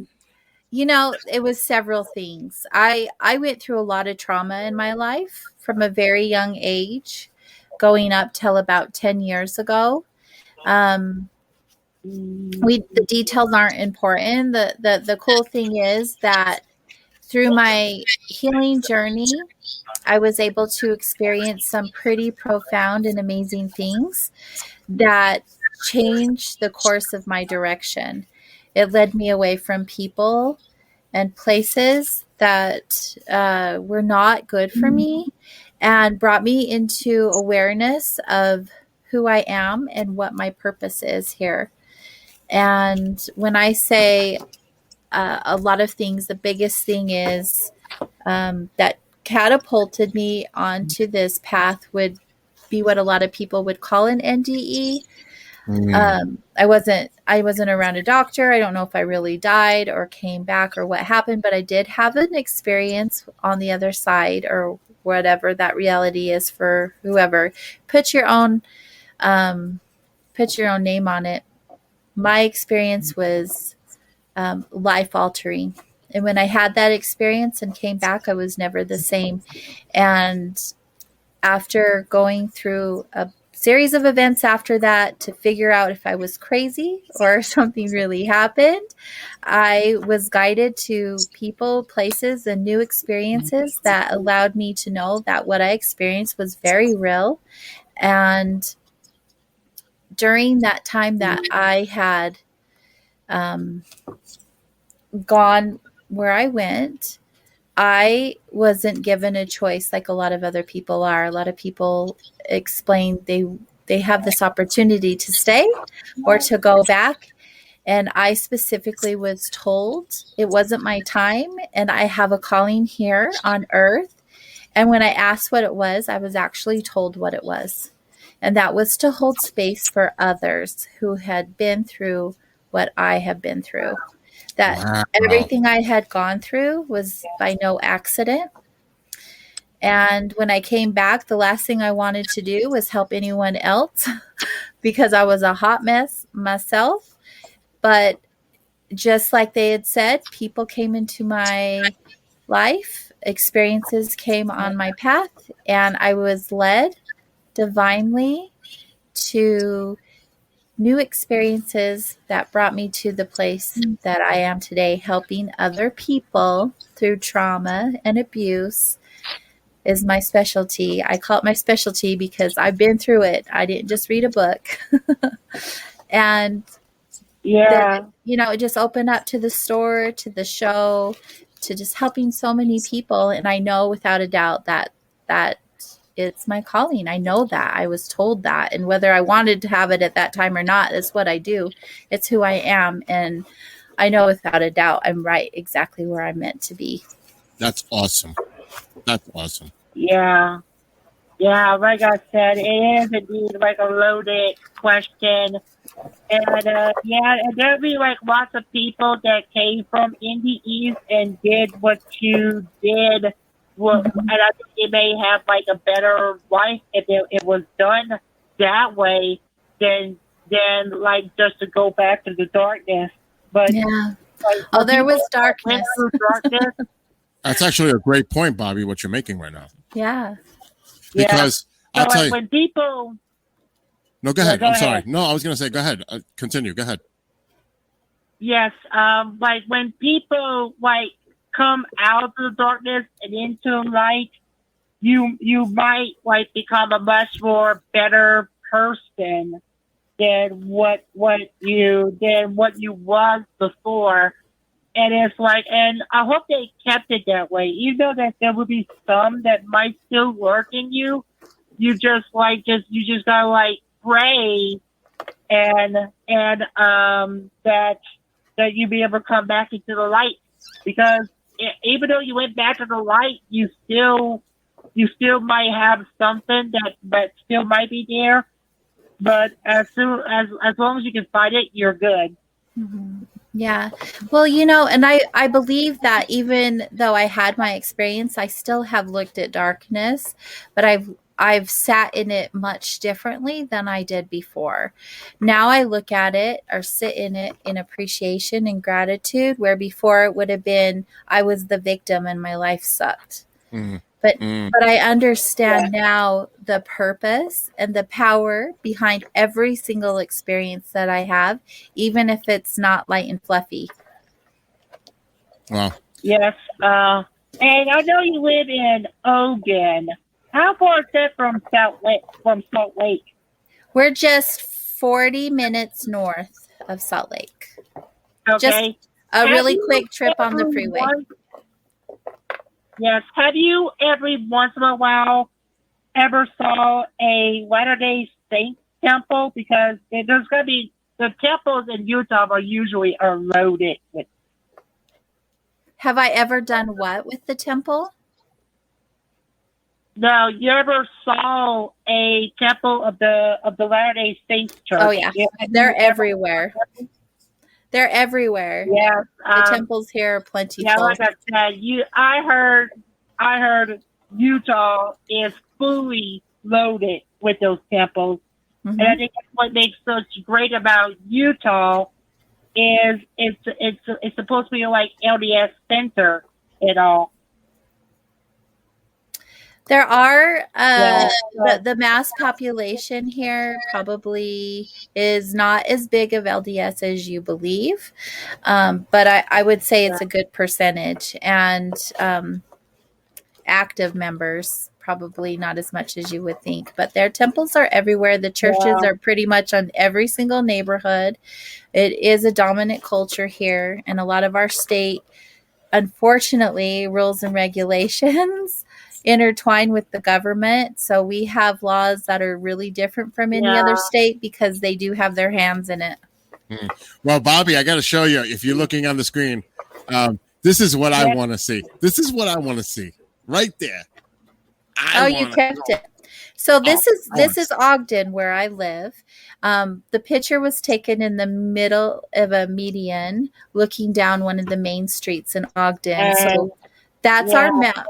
[SPEAKER 2] You know, it was several things. I went through a lot of trauma in my life from a very young age, going up till about 10 years ago. The details aren't important. The cool thing is that through my healing journey, I was able to experience some pretty profound and amazing things that changed the course of my direction. It led me away from people and places that were not good for me, and brought me into awareness of who I am and what my purpose is here. And when I say a lot of things, the biggest thing is that catapulted me onto this path would be what a lot of people would call an NDE. I wasn't around a doctor. I don't know if I really died or came back or what happened, but I did have an experience on the other side, or whatever that reality is for whoever. Put your own name on it. My experience was life altering. And when I had that experience and came back, I was never the same. And after going through a series of events after that to figure out if I was crazy or something really happened, I was guided to people, places, and new experiences that allowed me to know that what I experienced was very real. And during that time that I had gone where I went, I wasn't given a choice like a lot of other people are. A lot of people explain they have this opportunity to stay or to go back. And I specifically was told it wasn't my time, and I have a calling here on earth. And when I asked what it was, I was actually told what it was. And that was to hold space for others who had been through what I have been through. That everything I had gone through was by no accident. And when I came back, the last thing I wanted to do was help anyone else because I was a hot mess myself. But just like they had said, people came into my life, experiences came on my path, and I was led divinely to new experiences that brought me to the place that I am today, helping other people through trauma and abuse is my specialty. I call it my specialty because I've been through it. I didn't just read a book. And then, it just opened up to the store, to the show, to just helping so many people. And I know without a doubt that it's my calling. I know that. I was told that. And whether I wanted to have it at that time or not, it's what I do. It's who I am. And I know without a doubt I'm right exactly where I'm meant to be.
[SPEAKER 3] That's awesome. That's awesome.
[SPEAKER 11] Yeah. Yeah, like I said, it is indeed like a loaded question. And and there'll be like lots of people that came from NDEs and did what you did. Well, and I think it may have like a better life if it was done that way than like just to go back to the darkness. But
[SPEAKER 2] like, there was darkness.
[SPEAKER 3] That's actually a great point, Bobby, what you're making right now.
[SPEAKER 2] Yeah.
[SPEAKER 3] Because
[SPEAKER 11] so like when people
[SPEAKER 3] No, go ahead.
[SPEAKER 11] go
[SPEAKER 3] I'm
[SPEAKER 11] ahead.
[SPEAKER 3] sorry. No, I was going to say, go ahead. Continue. Go ahead.
[SPEAKER 11] Yes, like when people like come out of the darkness and into light, you might like become a much more better person than what you was before. And it's like, and I hope they kept it that way. Even though that there will be some that might still work in you, you just gotta like pray and that you be able to come back into the light, because even though you went back to the light, you still might have something that still might be there. But as long as you can fight it, you're good.
[SPEAKER 2] Mm-hmm. Yeah. Well, and I believe that even though I had my experience, I still have looked at darkness, but I've sat in it much differently than I did before. Now I look at it or sit in it in appreciation and gratitude, where before it would have been I was the victim and my life sucked.
[SPEAKER 3] Mm.
[SPEAKER 2] But I understand now the purpose and the power behind every single experience that I have, even if it's not light and fluffy.
[SPEAKER 3] Wow.
[SPEAKER 11] Yes. And I know you live in Ogden. How far is that from Salt Lake?
[SPEAKER 2] We're just 40 minutes north of Salt Lake.
[SPEAKER 11] Okay.
[SPEAKER 2] Just a really quick trip on the freeway.
[SPEAKER 11] Yes. Have you every once in a while ever saw a Latter-day Saint temple? Because there's going to be, the temples in Utah are usually loaded with.
[SPEAKER 2] Have I ever done what with the temple?
[SPEAKER 11] No, you ever saw a temple of the Latter-day Saints church?
[SPEAKER 2] Oh yeah, they're everywhere. They're everywhere.
[SPEAKER 11] Yes,
[SPEAKER 2] the temples here are plentiful.
[SPEAKER 11] Yeah, like I said, I heard Utah is fully loaded with those temples, and I think that's what makes such great about Utah is it's supposed to be like LDS center and all.
[SPEAKER 2] There are the mass population here probably is not as big of LDS as you believe, but I would say it's a good percentage, and active members probably not as much as you would think. But their temples are everywhere. The churches are pretty much on every single neighborhood. It is a dominant culture here, and a lot of our state, unfortunately, rules and regulations intertwine with the government, so we have laws that are really different from any other state because they do have their hands in it.
[SPEAKER 3] Well, Bobby, I got to show you, if you're looking on the screen, this is what I want to see. This is what I want to see right there.
[SPEAKER 2] You kept it. So this is Ogden, where I live. The picture was taken in the middle of a median looking down one of the main streets in Ogden. So that's our map.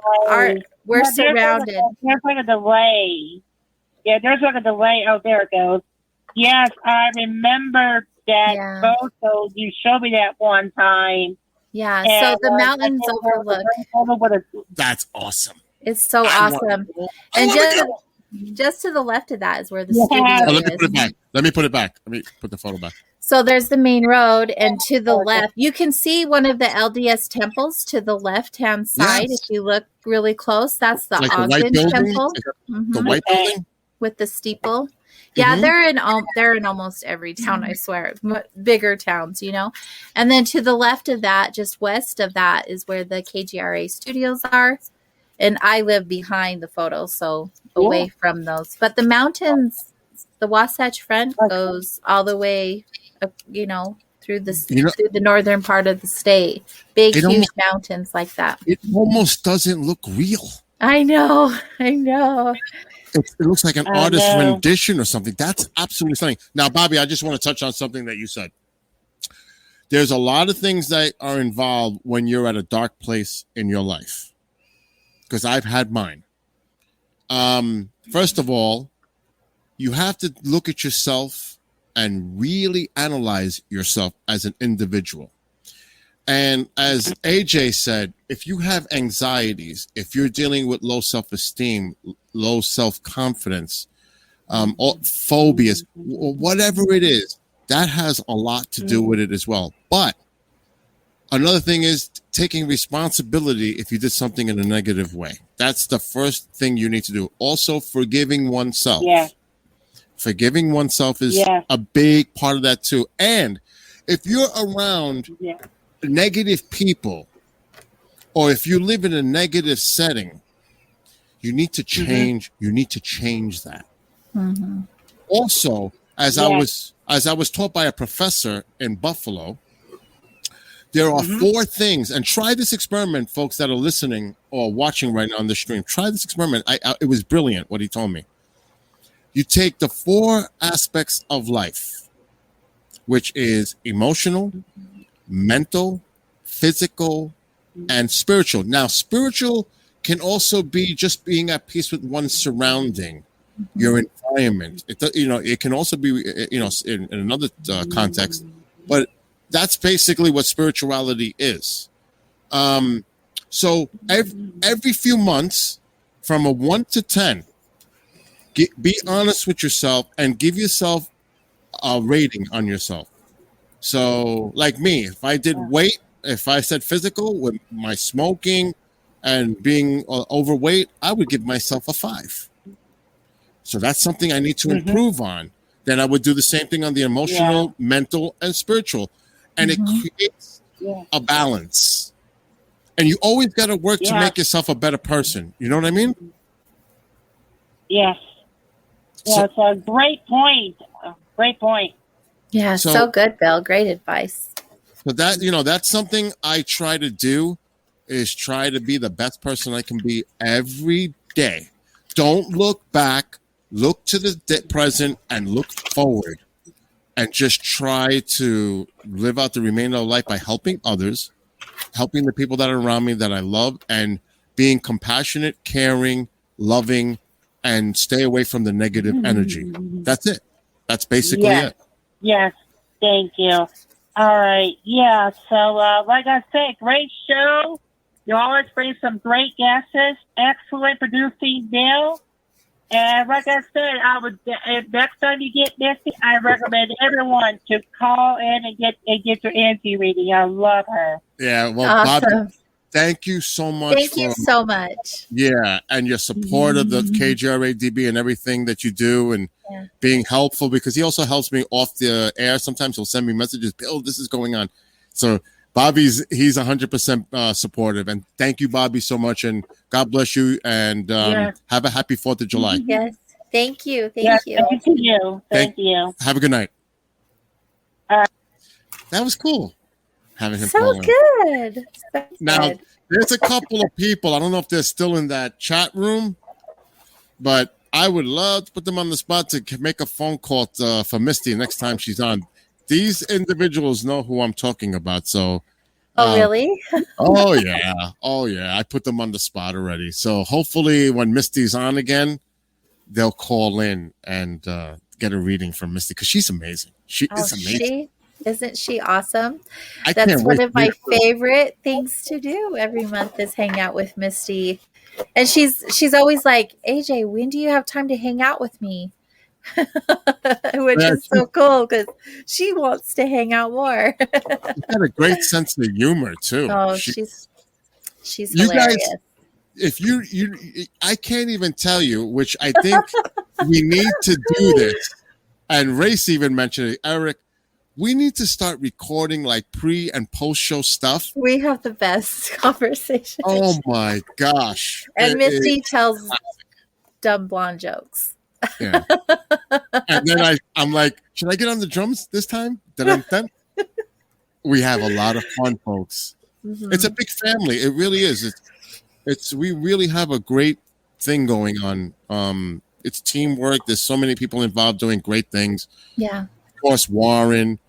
[SPEAKER 2] We're surrounded.
[SPEAKER 11] There's like a delay. Yeah, there's like a delay. Oh, there it goes. Yes, I remember that photo. You showed me that one time.
[SPEAKER 2] Yeah, so the mountains overlook.
[SPEAKER 3] That's awesome.
[SPEAKER 2] It's so awesome. And just to the left of that is where the studio is.
[SPEAKER 3] Let me put it back. Let me put the photo back.
[SPEAKER 2] So there's the main road, and to the left, you can see one of the LDS temples to the left-hand side. If you look really close, that's the Ogden temple.
[SPEAKER 3] The white building
[SPEAKER 2] with the steeple. Yeah, they're in almost every town, I swear. Bigger towns, And then to the left of that, just west of that, is where the KGRA studios are. And I live behind the photo, so away from those. But the mountains, the Wasatch Front goes all the way, through the northern part of the state. Big, huge mountains like that.
[SPEAKER 3] It almost doesn't look real.
[SPEAKER 2] I know.
[SPEAKER 3] It looks like an artist's rendition or something. That's absolutely stunning. Now, Bobby, I just want to touch on something that you said. There's a lot of things that are involved when you're at a dark place in your life, because I've had mine. First of all, you have to look at yourself and really analyze yourself as an individual. And as AJ said, if you have anxieties, if you're dealing with low self-esteem, low self-confidence, or phobias, whatever it is, that has a lot to do with it as well. But another thing is taking responsibility if you did something in a negative way. That's the first thing you need to do. Also, forgiving oneself.
[SPEAKER 11] Yeah.
[SPEAKER 3] Forgiving oneself is a big part of that too. And if you're around negative people, or if you live in a negative setting, you need to change. You need to change that. Also, as I was taught by a professor in Buffalo, there are 4 things, and try this experiment, folks that are listening or watching right now on the stream. Try this experiment. It was brilliant what he told me. You take the 4 aspects of life, which is emotional, mental, physical, and spiritual. Now, spiritual can also be just being at peace with one's surrounding, your environment. It can also be, in another context, but that's basically what spirituality is. So every few months, from a 1 to 10, be honest with yourself and give yourself a rating on yourself. So, like me, if I did weight, if I said physical with my smoking and being overweight, I would give myself a 5. So that's something I need to improve on. Then I would do the same thing on the emotional, mental, and spiritual. And it creates a balance. And you always got to work to make yourself a better person. You know what I mean?
[SPEAKER 11] Yes. Yeah, it's a great point. Great point.
[SPEAKER 2] Yeah, so good, Bill. Great advice.
[SPEAKER 3] So that, that's something I try to do, is try to be the best person I can be every day. Don't look back, look to the present, and look forward. And just try to live out the remainder of life by helping others, helping the people that are around me that I love, and being compassionate, caring, loving, and stay away from the negative energy. That's it. That's basically it.
[SPEAKER 11] Yes. Thank you. All right. Yeah. So, like I said, great show. You always bring some great guests. Excellent producing, Bill. And like I said, if next time you get Misty, I recommend everyone to call in and get your Angie reading. I love her.
[SPEAKER 3] Yeah. Well,
[SPEAKER 2] Awesome.
[SPEAKER 3] Bobby, thank you so much.
[SPEAKER 2] Thank you so much.
[SPEAKER 3] Yeah, and your support of the KGRA-DB and everything that you do, and being helpful, because he also helps me off the air. Sometimes he'll send me messages, Bill, this is going on. So he's 100% supportive, and thank you, Bobby, so much, and God bless you, and have a happy 4th of July.
[SPEAKER 2] Yes, thank you. Thank you.
[SPEAKER 11] Thank you. Thank you.
[SPEAKER 3] Have a good night. That was cool. Having him
[SPEAKER 2] So good.
[SPEAKER 3] Now, there's a couple of people, I don't know if they're still in that chat room, but I would love to put them on the spot to make a phone call for Misty next time she's on. These individuals know who I'm talking about. So,
[SPEAKER 2] really?
[SPEAKER 3] Oh yeah. I put them on the spot already. So hopefully when Misty's on again, they'll call in and get a reading from Misty, because she's amazing. She is amazing.
[SPEAKER 2] Isn't she awesome?
[SPEAKER 3] I
[SPEAKER 2] That's
[SPEAKER 3] can't
[SPEAKER 2] one
[SPEAKER 3] wait
[SPEAKER 2] of my favorite things to do every month, is hang out with Misty. And she's always like, AJ, when do you have time to hang out with me? Which is so cool, because she wants to hang out more.
[SPEAKER 3] She's got a great sense of humor too.
[SPEAKER 2] Oh, she's
[SPEAKER 3] you
[SPEAKER 2] hilarious.
[SPEAKER 3] guys, if you I can't even tell you, which I think we need to do this. And Race even mentioned it, Eric. We need to start recording like pre and post show stuff.
[SPEAKER 2] We have the best conversation.
[SPEAKER 3] Oh my gosh.
[SPEAKER 2] And Misty tells dumb blonde jokes.
[SPEAKER 3] Yeah. And then I'm like, should I get on the drums this time? Dun-dun-dun. We have a lot of fun, folks. It's a big family. It really is. We really have a great thing going on. It's teamwork. There's so many people involved doing great things.
[SPEAKER 2] Yeah.
[SPEAKER 3] Of course, Warren,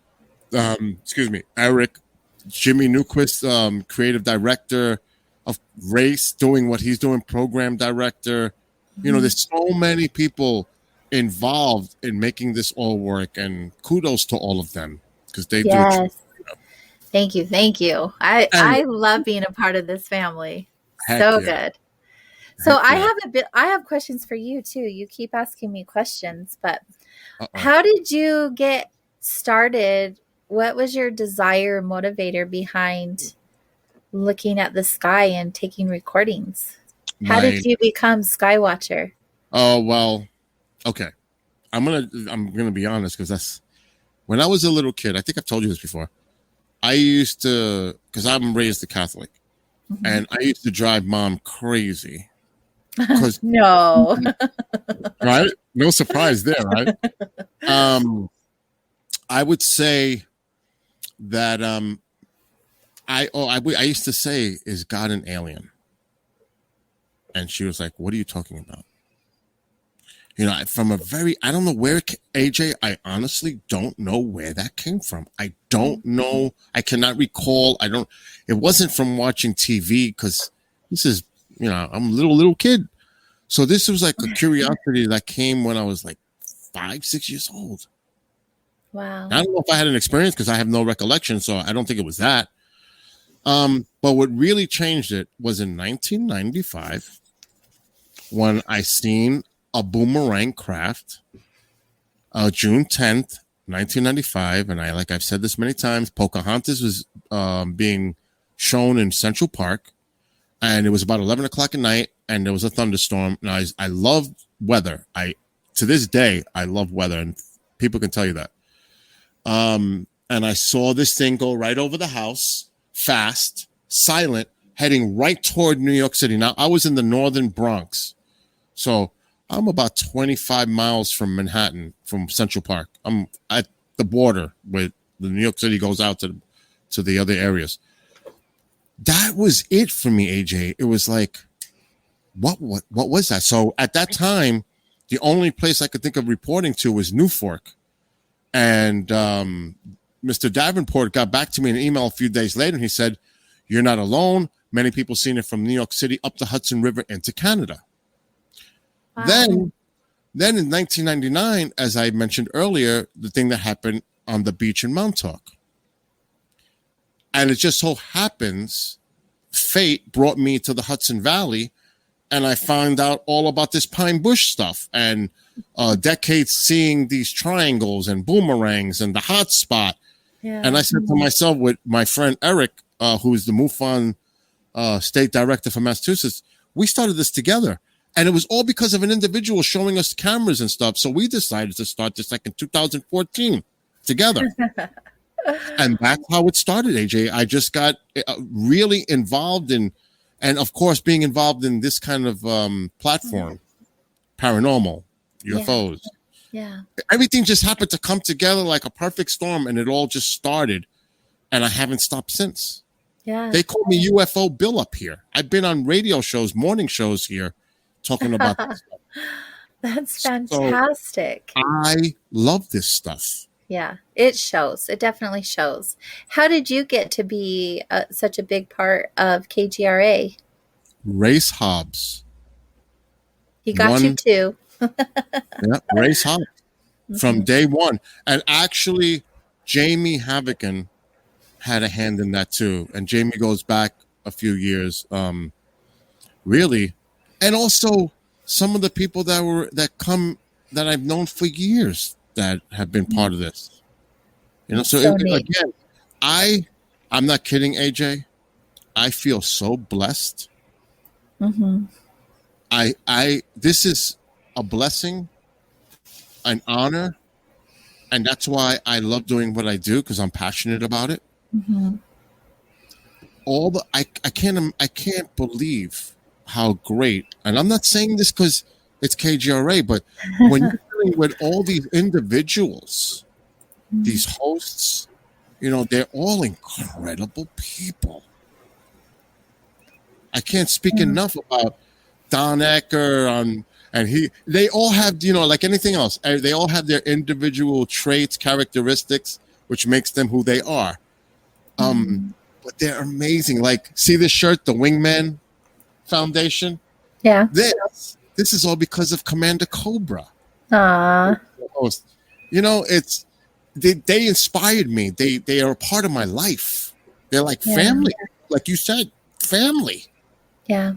[SPEAKER 3] Eric, Jimmy Newquist, creative director of Race, doing what he's doing, program director. There's so many people involved in making this all work, and kudos to all of them, because they do.
[SPEAKER 2] Thank you. I love being a part of this family. So good. So
[SPEAKER 3] Heck
[SPEAKER 2] I
[SPEAKER 3] yeah.
[SPEAKER 2] have a bit. I have questions for you too. You keep asking me questions, but
[SPEAKER 3] Uh-oh.
[SPEAKER 2] how did you get started? What was your desire motivator behind looking at the sky and taking recordings? How did you become Skywatcher?
[SPEAKER 3] Oh, well, okay. I'm gonna be honest, because that's when I was a little kid. I think I've told you this before. I used to, because I'm raised a Catholic, and I used to drive Mom crazy.
[SPEAKER 2] No.
[SPEAKER 3] Right? No surprise there, right? I would say that I used to say, "Is God an alien?" And she was like, "What are you talking about?" You know, from a very, I don't know where, AJ, I honestly don't know where that came from. I don't know. I cannot recall. It wasn't from watching TV, because this is, you know, I'm a little kid. So this was like a curiosity that came when I was like 5, 6 years old.
[SPEAKER 2] Wow.
[SPEAKER 3] I don't know if I had an experience, because I have no recollection. So I don't think it was that. But what really changed it was in 1995 when I seen a boomerang craft, June 10th, 1995. And like I've said this many times, Pocahontas was being shown in Central Park, and it was about 11 o'clock at night, and there was a thunderstorm. And I love weather. To this day, I love weather, and people can tell you that. And I saw this thing go right over the house, fast, silent, heading right toward New York City. Now, I was in the northern Bronx, so I'm about 25 miles from Manhattan, from Central Park. I'm at the border where the New York City goes out to the other areas. That was it for me, AJ. It was like, what was that? So at that time, the only place I could think of reporting to was New Fork. And Mr. Davenport got back to me in an email a few days later, and he said, "You're not alone. Many people seen it from New York City up the Hudson River into Canada." Wow. Then in 1999, as I mentioned earlier, the thing that happened on the beach in Montauk. And it just so happens, fate brought me to the Hudson Valley, and I found out all about this pine bush stuff, and decades seeing these triangles and boomerangs and the hot spot. Yeah. And I said to myself, with my friend Eric, who's the MUFON state director for Massachusetts, we started this together. And it was all because of an individual showing us cameras and stuff. So we decided to start this like in 2014 together. And that's how it started, AJ. I just got really involved in, and of course, being involved in this kind of platform, paranormal, UFOs.
[SPEAKER 2] Yeah.
[SPEAKER 3] Everything just happened to come together like a perfect storm, and it all just started. And I haven't stopped since.
[SPEAKER 2] Yeah.
[SPEAKER 3] They call me UFO Bill up here. I've been on radio shows, morning shows here, talking about this stuff.
[SPEAKER 2] That's fantastic.
[SPEAKER 3] So I love this stuff.
[SPEAKER 2] Yeah, it shows. It definitely shows. How did you get to be such a big part of KGRA?
[SPEAKER 3] Race Hobbs.
[SPEAKER 2] He got you too.
[SPEAKER 3] Yeah, Race Hobbs. From day one. And actually, Jamie Havocan had a hand in that too. And Jamie goes back a few years, really. And also some of the people that I've known for years that have been part of this. You know, so again, I'm not kidding, AJ. I feel so blessed.
[SPEAKER 2] Mm-hmm.
[SPEAKER 3] This is a blessing, an honor, and that's why I love doing what I do, because I'm passionate about it.
[SPEAKER 2] Mm-hmm.
[SPEAKER 3] I can't believe how great, and I'm not saying this because it's KGRA, but when you're dealing with all these individuals, these hosts, you know, they're all incredible people. I can't speak enough about Don Ecker they all have, you know, like anything else, they all have their individual traits, characteristics, which makes them who they are. But they're amazing. Like, see this shirt, the Wingman Foundation?
[SPEAKER 2] Yeah.
[SPEAKER 3] This is all because of Commander Cobra.
[SPEAKER 2] Aww.
[SPEAKER 3] You know, they inspired me. They are a part of my life. They're like family. Like you said, family.
[SPEAKER 2] Yeah.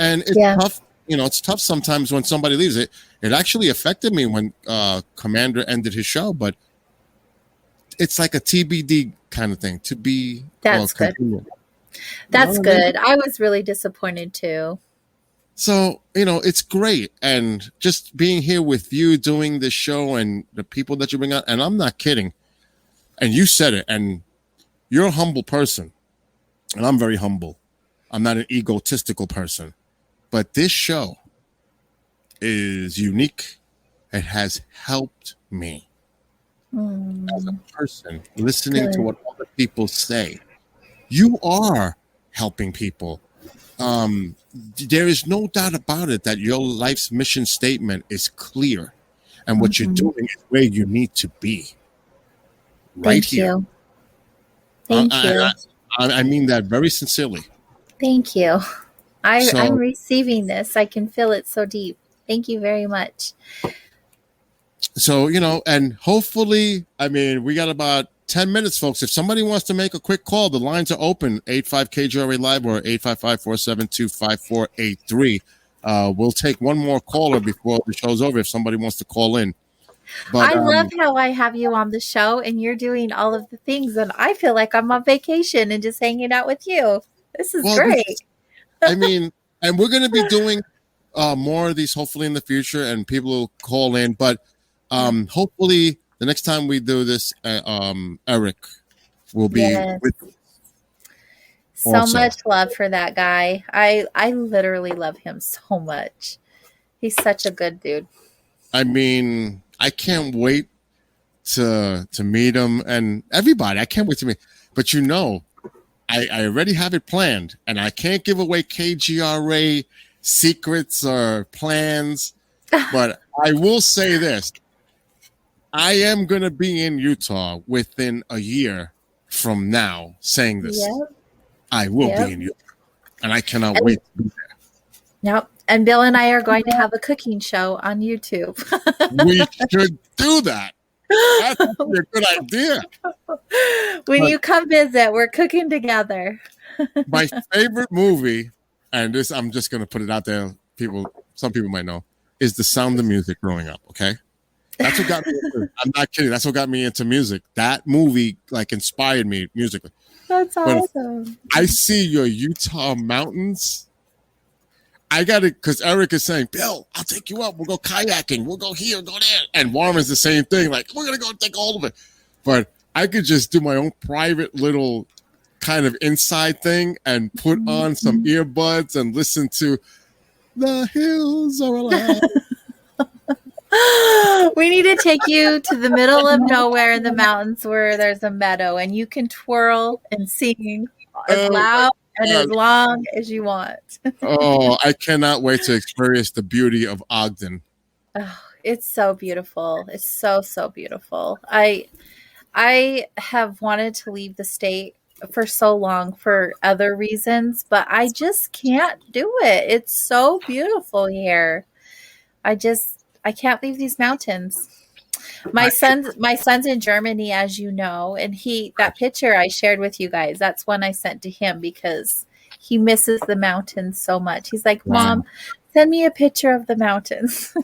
[SPEAKER 3] And it's tough. You know, it's tough sometimes when somebody leaves. It actually affected me when Commander ended his show, but it's like a TBD kind of thing to be.
[SPEAKER 2] That's good. That's good. I was really disappointed too.
[SPEAKER 3] So, you know, it's great. And just being here with you doing this show and the people that you bring out, and I'm not kidding. And you said it, and you're a humble person. And I'm very humble. I'm not an egotistical person. But this show is unique. It has helped me as a person listening to what other people say. You are helping people. There is no doubt about it that your life's mission statement is clear. And what you're doing is where you need to be. Right here.
[SPEAKER 2] Thank you.
[SPEAKER 3] I mean that very sincerely.
[SPEAKER 2] Thank you. I'm receiving this. I can feel it so deep. Thank you very much.
[SPEAKER 3] So, you know, and hopefully, I mean, we got about 10 minutes, folks. If somebody wants to make a quick call, the lines are open, 85-KGRA Live or 855-472-5483. We'll take one more caller before the show's over if somebody wants to call in. But,
[SPEAKER 2] I love how I have you on the show and you're doing all of the things, and I feel like I'm on vacation and just hanging out with you. This is great.
[SPEAKER 3] I mean, and we're going to be doing more of these hopefully in the future, and people will call in. But hopefully the next time we do this, Eric will be with us.
[SPEAKER 2] So much love for that guy. I literally love him so much. He's such a good dude.
[SPEAKER 3] I mean, I can't wait to meet him and everybody. I can't wait to meet. But you know, I already have it planned, and I can't give away KGRA secrets or plans. But I will say this: I am going to be in Utah within a year from now. Saying this, I will be in Utah, and I cannot wait to be there.
[SPEAKER 2] Yep. And Bill and I are going to have a cooking show on YouTube.
[SPEAKER 3] We should do that. That's a good idea.
[SPEAKER 2] When you come visit, we're cooking together.
[SPEAKER 3] My favorite movie, and this I'm just going to put it out there. Some people might know, is The Sound of Music growing up. Okay, that's what got me. I'm not kidding. That's what got me into music. That movie like inspired me musically.
[SPEAKER 2] That's awesome.
[SPEAKER 3] I see your Utah mountains. I got it because Eric is saying, Bill, I'll take you up. We'll go kayaking. We'll go here, go there. And Warren's the same thing. Like, we're going to go take all of it. But I could just do my own private little kind of inside thing and put on some earbuds and listen to The Hills Are Alive.
[SPEAKER 2] We need to take you to the middle of nowhere in the mountains where there's a meadow and you can twirl and sing as loud and as long as you want.
[SPEAKER 3] Oh, I cannot wait to experience the beauty of Ogden.
[SPEAKER 2] Oh, it's so beautiful. It's so, so beautiful. I have wanted to leave the state for so long for other reasons, but I just can't do it. It's so beautiful here. I can't leave these mountains. My son's in Germany, as you know, and that picture I shared with you guys, that's one I sent to him because he misses the mountains so much. He's like, Mom, send me a picture of the mountains.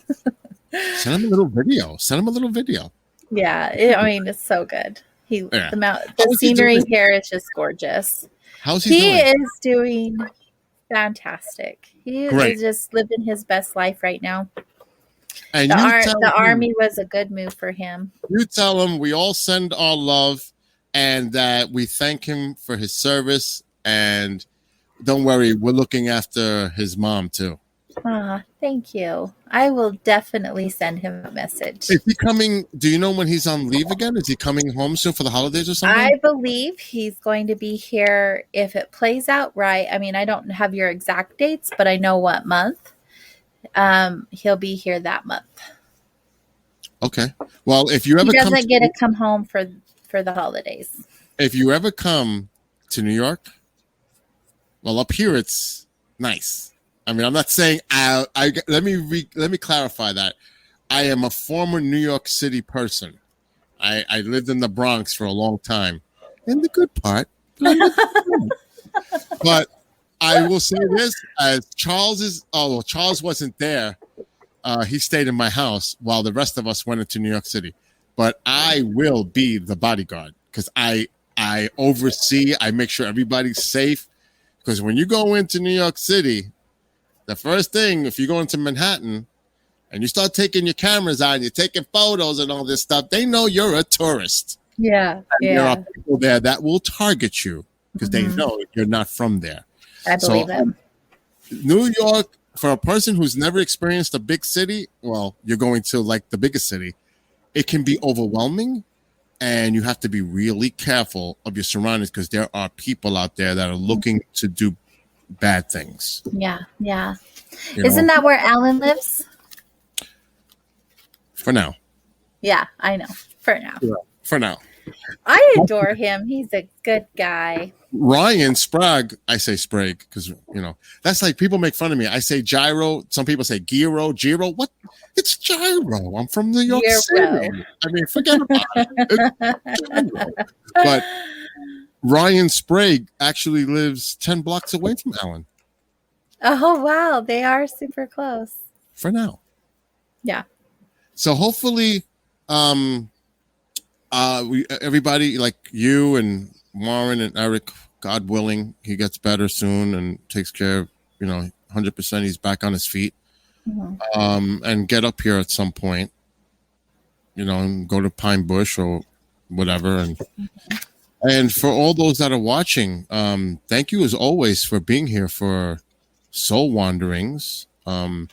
[SPEAKER 3] Send him a little video.
[SPEAKER 2] Yeah, I mean, it's so good. The scenery here is just gorgeous.
[SPEAKER 3] How's he doing?
[SPEAKER 2] He is doing fantastic. He is just living his best life right now.
[SPEAKER 3] And
[SPEAKER 2] the army was a good move for him.
[SPEAKER 3] You tell him we all send our love and that we thank him for his service. And don't worry, we're looking after his mom too.
[SPEAKER 2] Thank you. I will definitely send him a message.
[SPEAKER 3] Is he coming? Do you know when he's on leave again? Is he coming home soon for the holidays or something?
[SPEAKER 2] I believe he's going to be here if it plays out right. I mean, I don't have your exact dates, but I know what month. He'll be here that month.
[SPEAKER 3] Okay. Well, if you ever
[SPEAKER 2] he doesn't get to come home for the holidays.
[SPEAKER 3] If you ever come to New York, well, up here it's nice. I mean, I'm not saying let me clarify that. I am a former New York City person. I lived in the Bronx for a long time, in the good part. But I will say this: as Charles wasn't there. He stayed in my house while the rest of us went into New York City. But I will be the bodyguard because I oversee. I make sure everybody's safe. Because when you go into New York City, the first thing, if you go into Manhattan and you start taking your cameras out and you're taking photos and all this stuff, they know you're a tourist.
[SPEAKER 2] Yeah.
[SPEAKER 3] And there are people there that will target you because they know you're not from there.
[SPEAKER 2] I believe it.
[SPEAKER 3] New York, for a person who's never experienced a big city, well, you're going to like the biggest city, it can be overwhelming. And you have to be really careful of your surroundings because there are people out there that are looking to do bad things.
[SPEAKER 2] Yeah.
[SPEAKER 3] Isn't
[SPEAKER 2] that where Alan lives?
[SPEAKER 3] For now.
[SPEAKER 2] Yeah, I know. For now.
[SPEAKER 3] Yeah, for now.
[SPEAKER 2] I adore him. He's a good guy.
[SPEAKER 3] Ryan Sprague, I say Sprague because, that's like people make fun of me. I say gyro. Some people say gyro. What? It's gyro. I'm from New York City. I mean, forget about it. But Ryan Sprague actually lives 10 blocks away from Alan.
[SPEAKER 2] Oh, wow. They are super close.
[SPEAKER 3] For now.
[SPEAKER 2] Yeah.
[SPEAKER 3] So hopefully, everybody like you and Warren and Eric, God willing, he gets better soon and takes care of, 100%. He's back on his feet. Mm-hmm. And get up here at some point, and go to Pine Bush or whatever. And for all those that are watching, thank you as always for being here for Soul Wanderings. And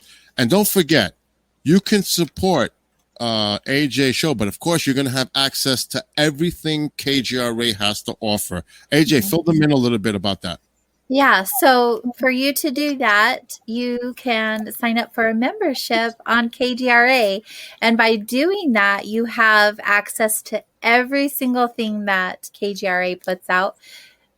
[SPEAKER 3] don't forget, you can support AJ show, but of course you're going to have access to everything KGRA has to offer. AJ, fill them in a little bit about that.
[SPEAKER 2] Yeah, so for you to do that, you can sign up for a membership on KGRA, and by doing that, you have access to every single thing that KGRA puts out,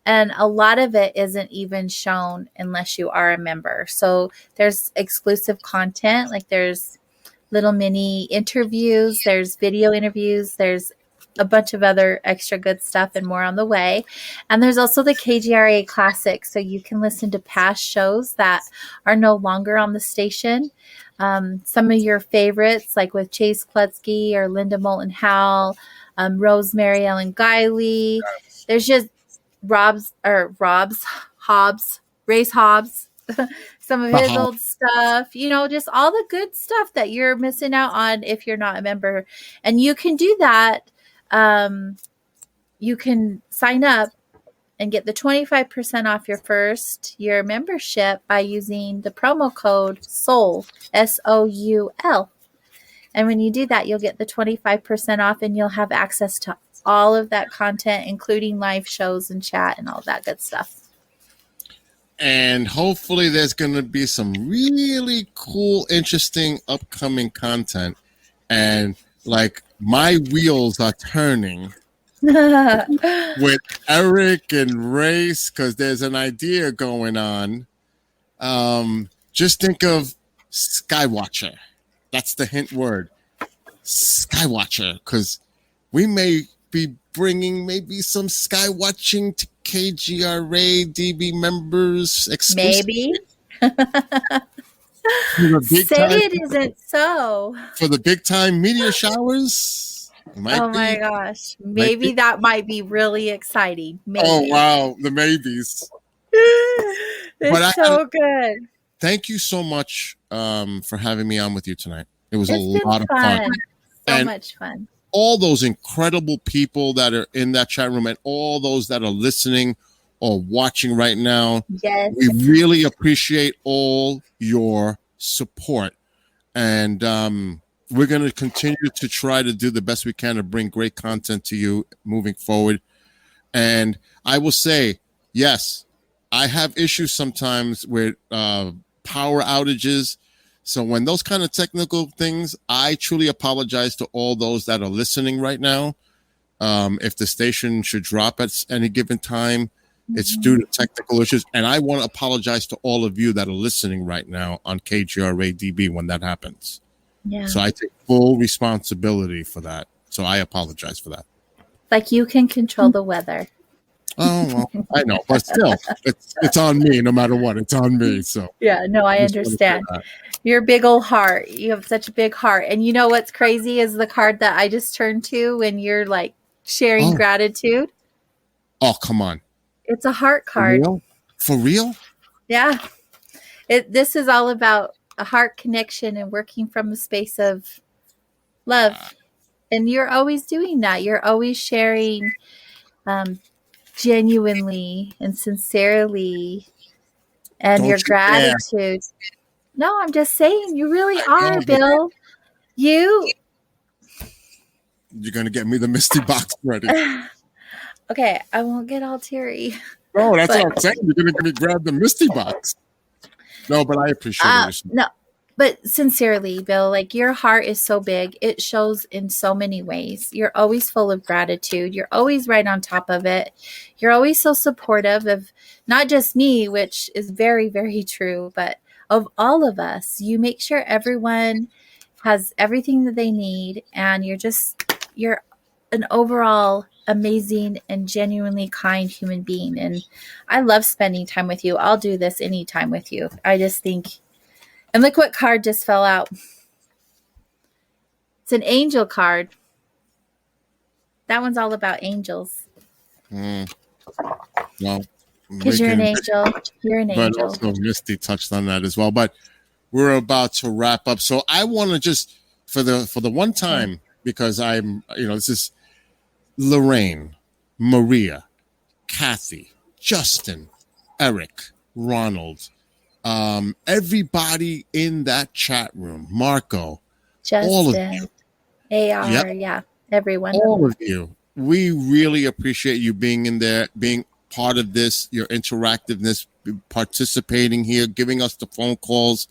[SPEAKER 2] and a lot of it isn't even shown unless you are a member. So there's exclusive content, like there's little mini interviews, there's video interviews, there's a bunch of other extra good stuff and more on the way. And there's also the KGRA Classics, so you can listen to past shows that are no longer on the station. Some of your favorites, like with Chase Klutsky or Linda Moulton Howe, Rosemary Ellen Guiley. There's just Race Hobbs, some of his old stuff, just all the good stuff that you're missing out on if you're not a member. And you can do that. You can sign up and get the 25% off your first year membership by using the promo code SOUL, SOUL. And when you do that, you'll get the 25% off and you'll have access to all of that content, including live shows and chat and all that good stuff.
[SPEAKER 3] And hopefully there's going to be some really cool, interesting upcoming content. And like my wheels are turning with Eric and Race because there's an idea going on. Just think of Skywatcher. That's the hint word. Skywatcher, because we may be bringing maybe some sky watching to KGRA DB members exclusively.
[SPEAKER 2] Maybe. Say it isn't so.
[SPEAKER 3] For the big time meteor showers.
[SPEAKER 2] My gosh. Maybe that might be really exciting. Maybe.
[SPEAKER 3] Oh, wow. The maybes.
[SPEAKER 2] It's so good.
[SPEAKER 3] Thank you so much for having me on with you tonight. It was a lot of fun.
[SPEAKER 2] So much fun.
[SPEAKER 3] All those incredible people that are in that chat room and all those that are listening or watching right now.
[SPEAKER 2] Yes.
[SPEAKER 3] We really appreciate all your support. And we're going to continue to try to do the best we can to bring great content to you moving forward. And I will say, yes, I have issues sometimes with power outages. So when those kind of technical things, I truly apologize to all those that are listening right now. If the station should drop at any given time, it's due to technical issues. And I want to apologize to all of you that are listening right now on KGRA DB when that happens.
[SPEAKER 2] Yeah.
[SPEAKER 3] So I take full responsibility for that. So I apologize for that.
[SPEAKER 2] Like you can control the weather.
[SPEAKER 3] Oh, well, I know, but still, it's on me no matter what. It's on me. So
[SPEAKER 2] Yeah, no, I understand. Your big old heart. You have such a big heart. And you know what's crazy is the card that I just turned to when you're like sharing gratitude.
[SPEAKER 3] Oh, come on.
[SPEAKER 2] It's a heart card.
[SPEAKER 3] For real?
[SPEAKER 2] Yeah. This is all about a heart connection and working from a space of love. And you're always doing that. You're always sharing genuinely and sincerely and
[SPEAKER 3] Don't
[SPEAKER 2] your
[SPEAKER 3] you
[SPEAKER 2] gratitude. No, I'm just saying you really are, Bill. You're
[SPEAKER 3] going to get me the Misty box ready.
[SPEAKER 2] Okay, I won't get all teary.
[SPEAKER 3] No, that's what I'm saying. You're going to get me grab the Misty box. No, but I appreciate it.
[SPEAKER 2] No, but sincerely, Bill, like your heart is so big. It shows in so many ways. You're always full of gratitude. You're always right on top of it. You're always so supportive of not just me, which is very, very true, but of all of us. You make sure everyone has everything that they need, and you're an overall amazing and genuinely kind human being. And I love spending time with you. I'll do this anytime with you. I just think, and look what card just fell out. It's an angel card. That one's all about angels.
[SPEAKER 3] Well,
[SPEAKER 2] because you're an angel. You're an angel.
[SPEAKER 3] But also Misty touched on that as well. But we're about to wrap up. So I want to just, for the one time, because this is Lorraine, Maria, Kathy, Justin, Eric, Ronald, everybody in that chat room, Marco,
[SPEAKER 2] Justin,
[SPEAKER 3] all of you.
[SPEAKER 2] AR, yeah, everyone.
[SPEAKER 3] All of you. We really appreciate you being in there, being part of this, your interactiveness, participating here, giving us the phone calls.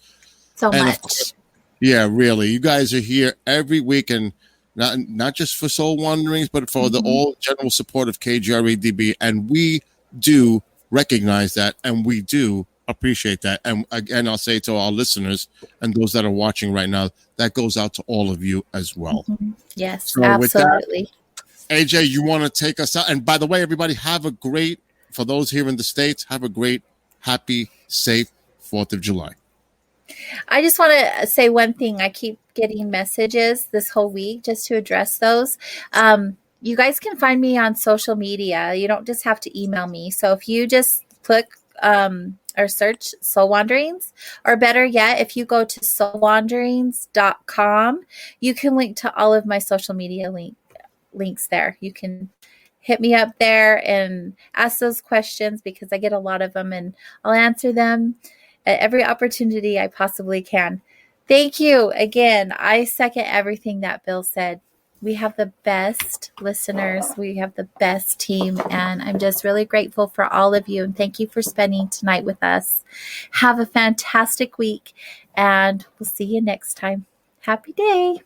[SPEAKER 2] So
[SPEAKER 3] and
[SPEAKER 2] much.
[SPEAKER 3] Course, yeah, really. You guys are here every week, and not just for Soul Wanderings, but for the all general support of KGRADB. And we do recognize that, and we do appreciate that. And again, I'll say to our listeners and those that are watching right now, that goes out to all of you as well.
[SPEAKER 2] Yes,
[SPEAKER 3] so
[SPEAKER 2] absolutely.
[SPEAKER 3] With that, AJ, you want to take us out? And by the way, everybody, for those here in the States, have a great, happy, safe 4th of July.
[SPEAKER 2] I just want to say one thing. I keep getting messages this whole week just to address those. You guys can find me on social media. You don't just have to email me. So if you just click or search Soul Wanderings, or better yet, if you go to soulwanderings.com, you can link to all of my social media links there. You can hit me up there and ask those questions because I get a lot of them, and I'll answer them at every opportunity I possibly can. Thank you again. I second everything that Bill said. We have the best listeners. We have the best team. And I'm just really grateful for all of you. And thank you for spending tonight with us. Have a fantastic week. And we'll see you next time. Happy day.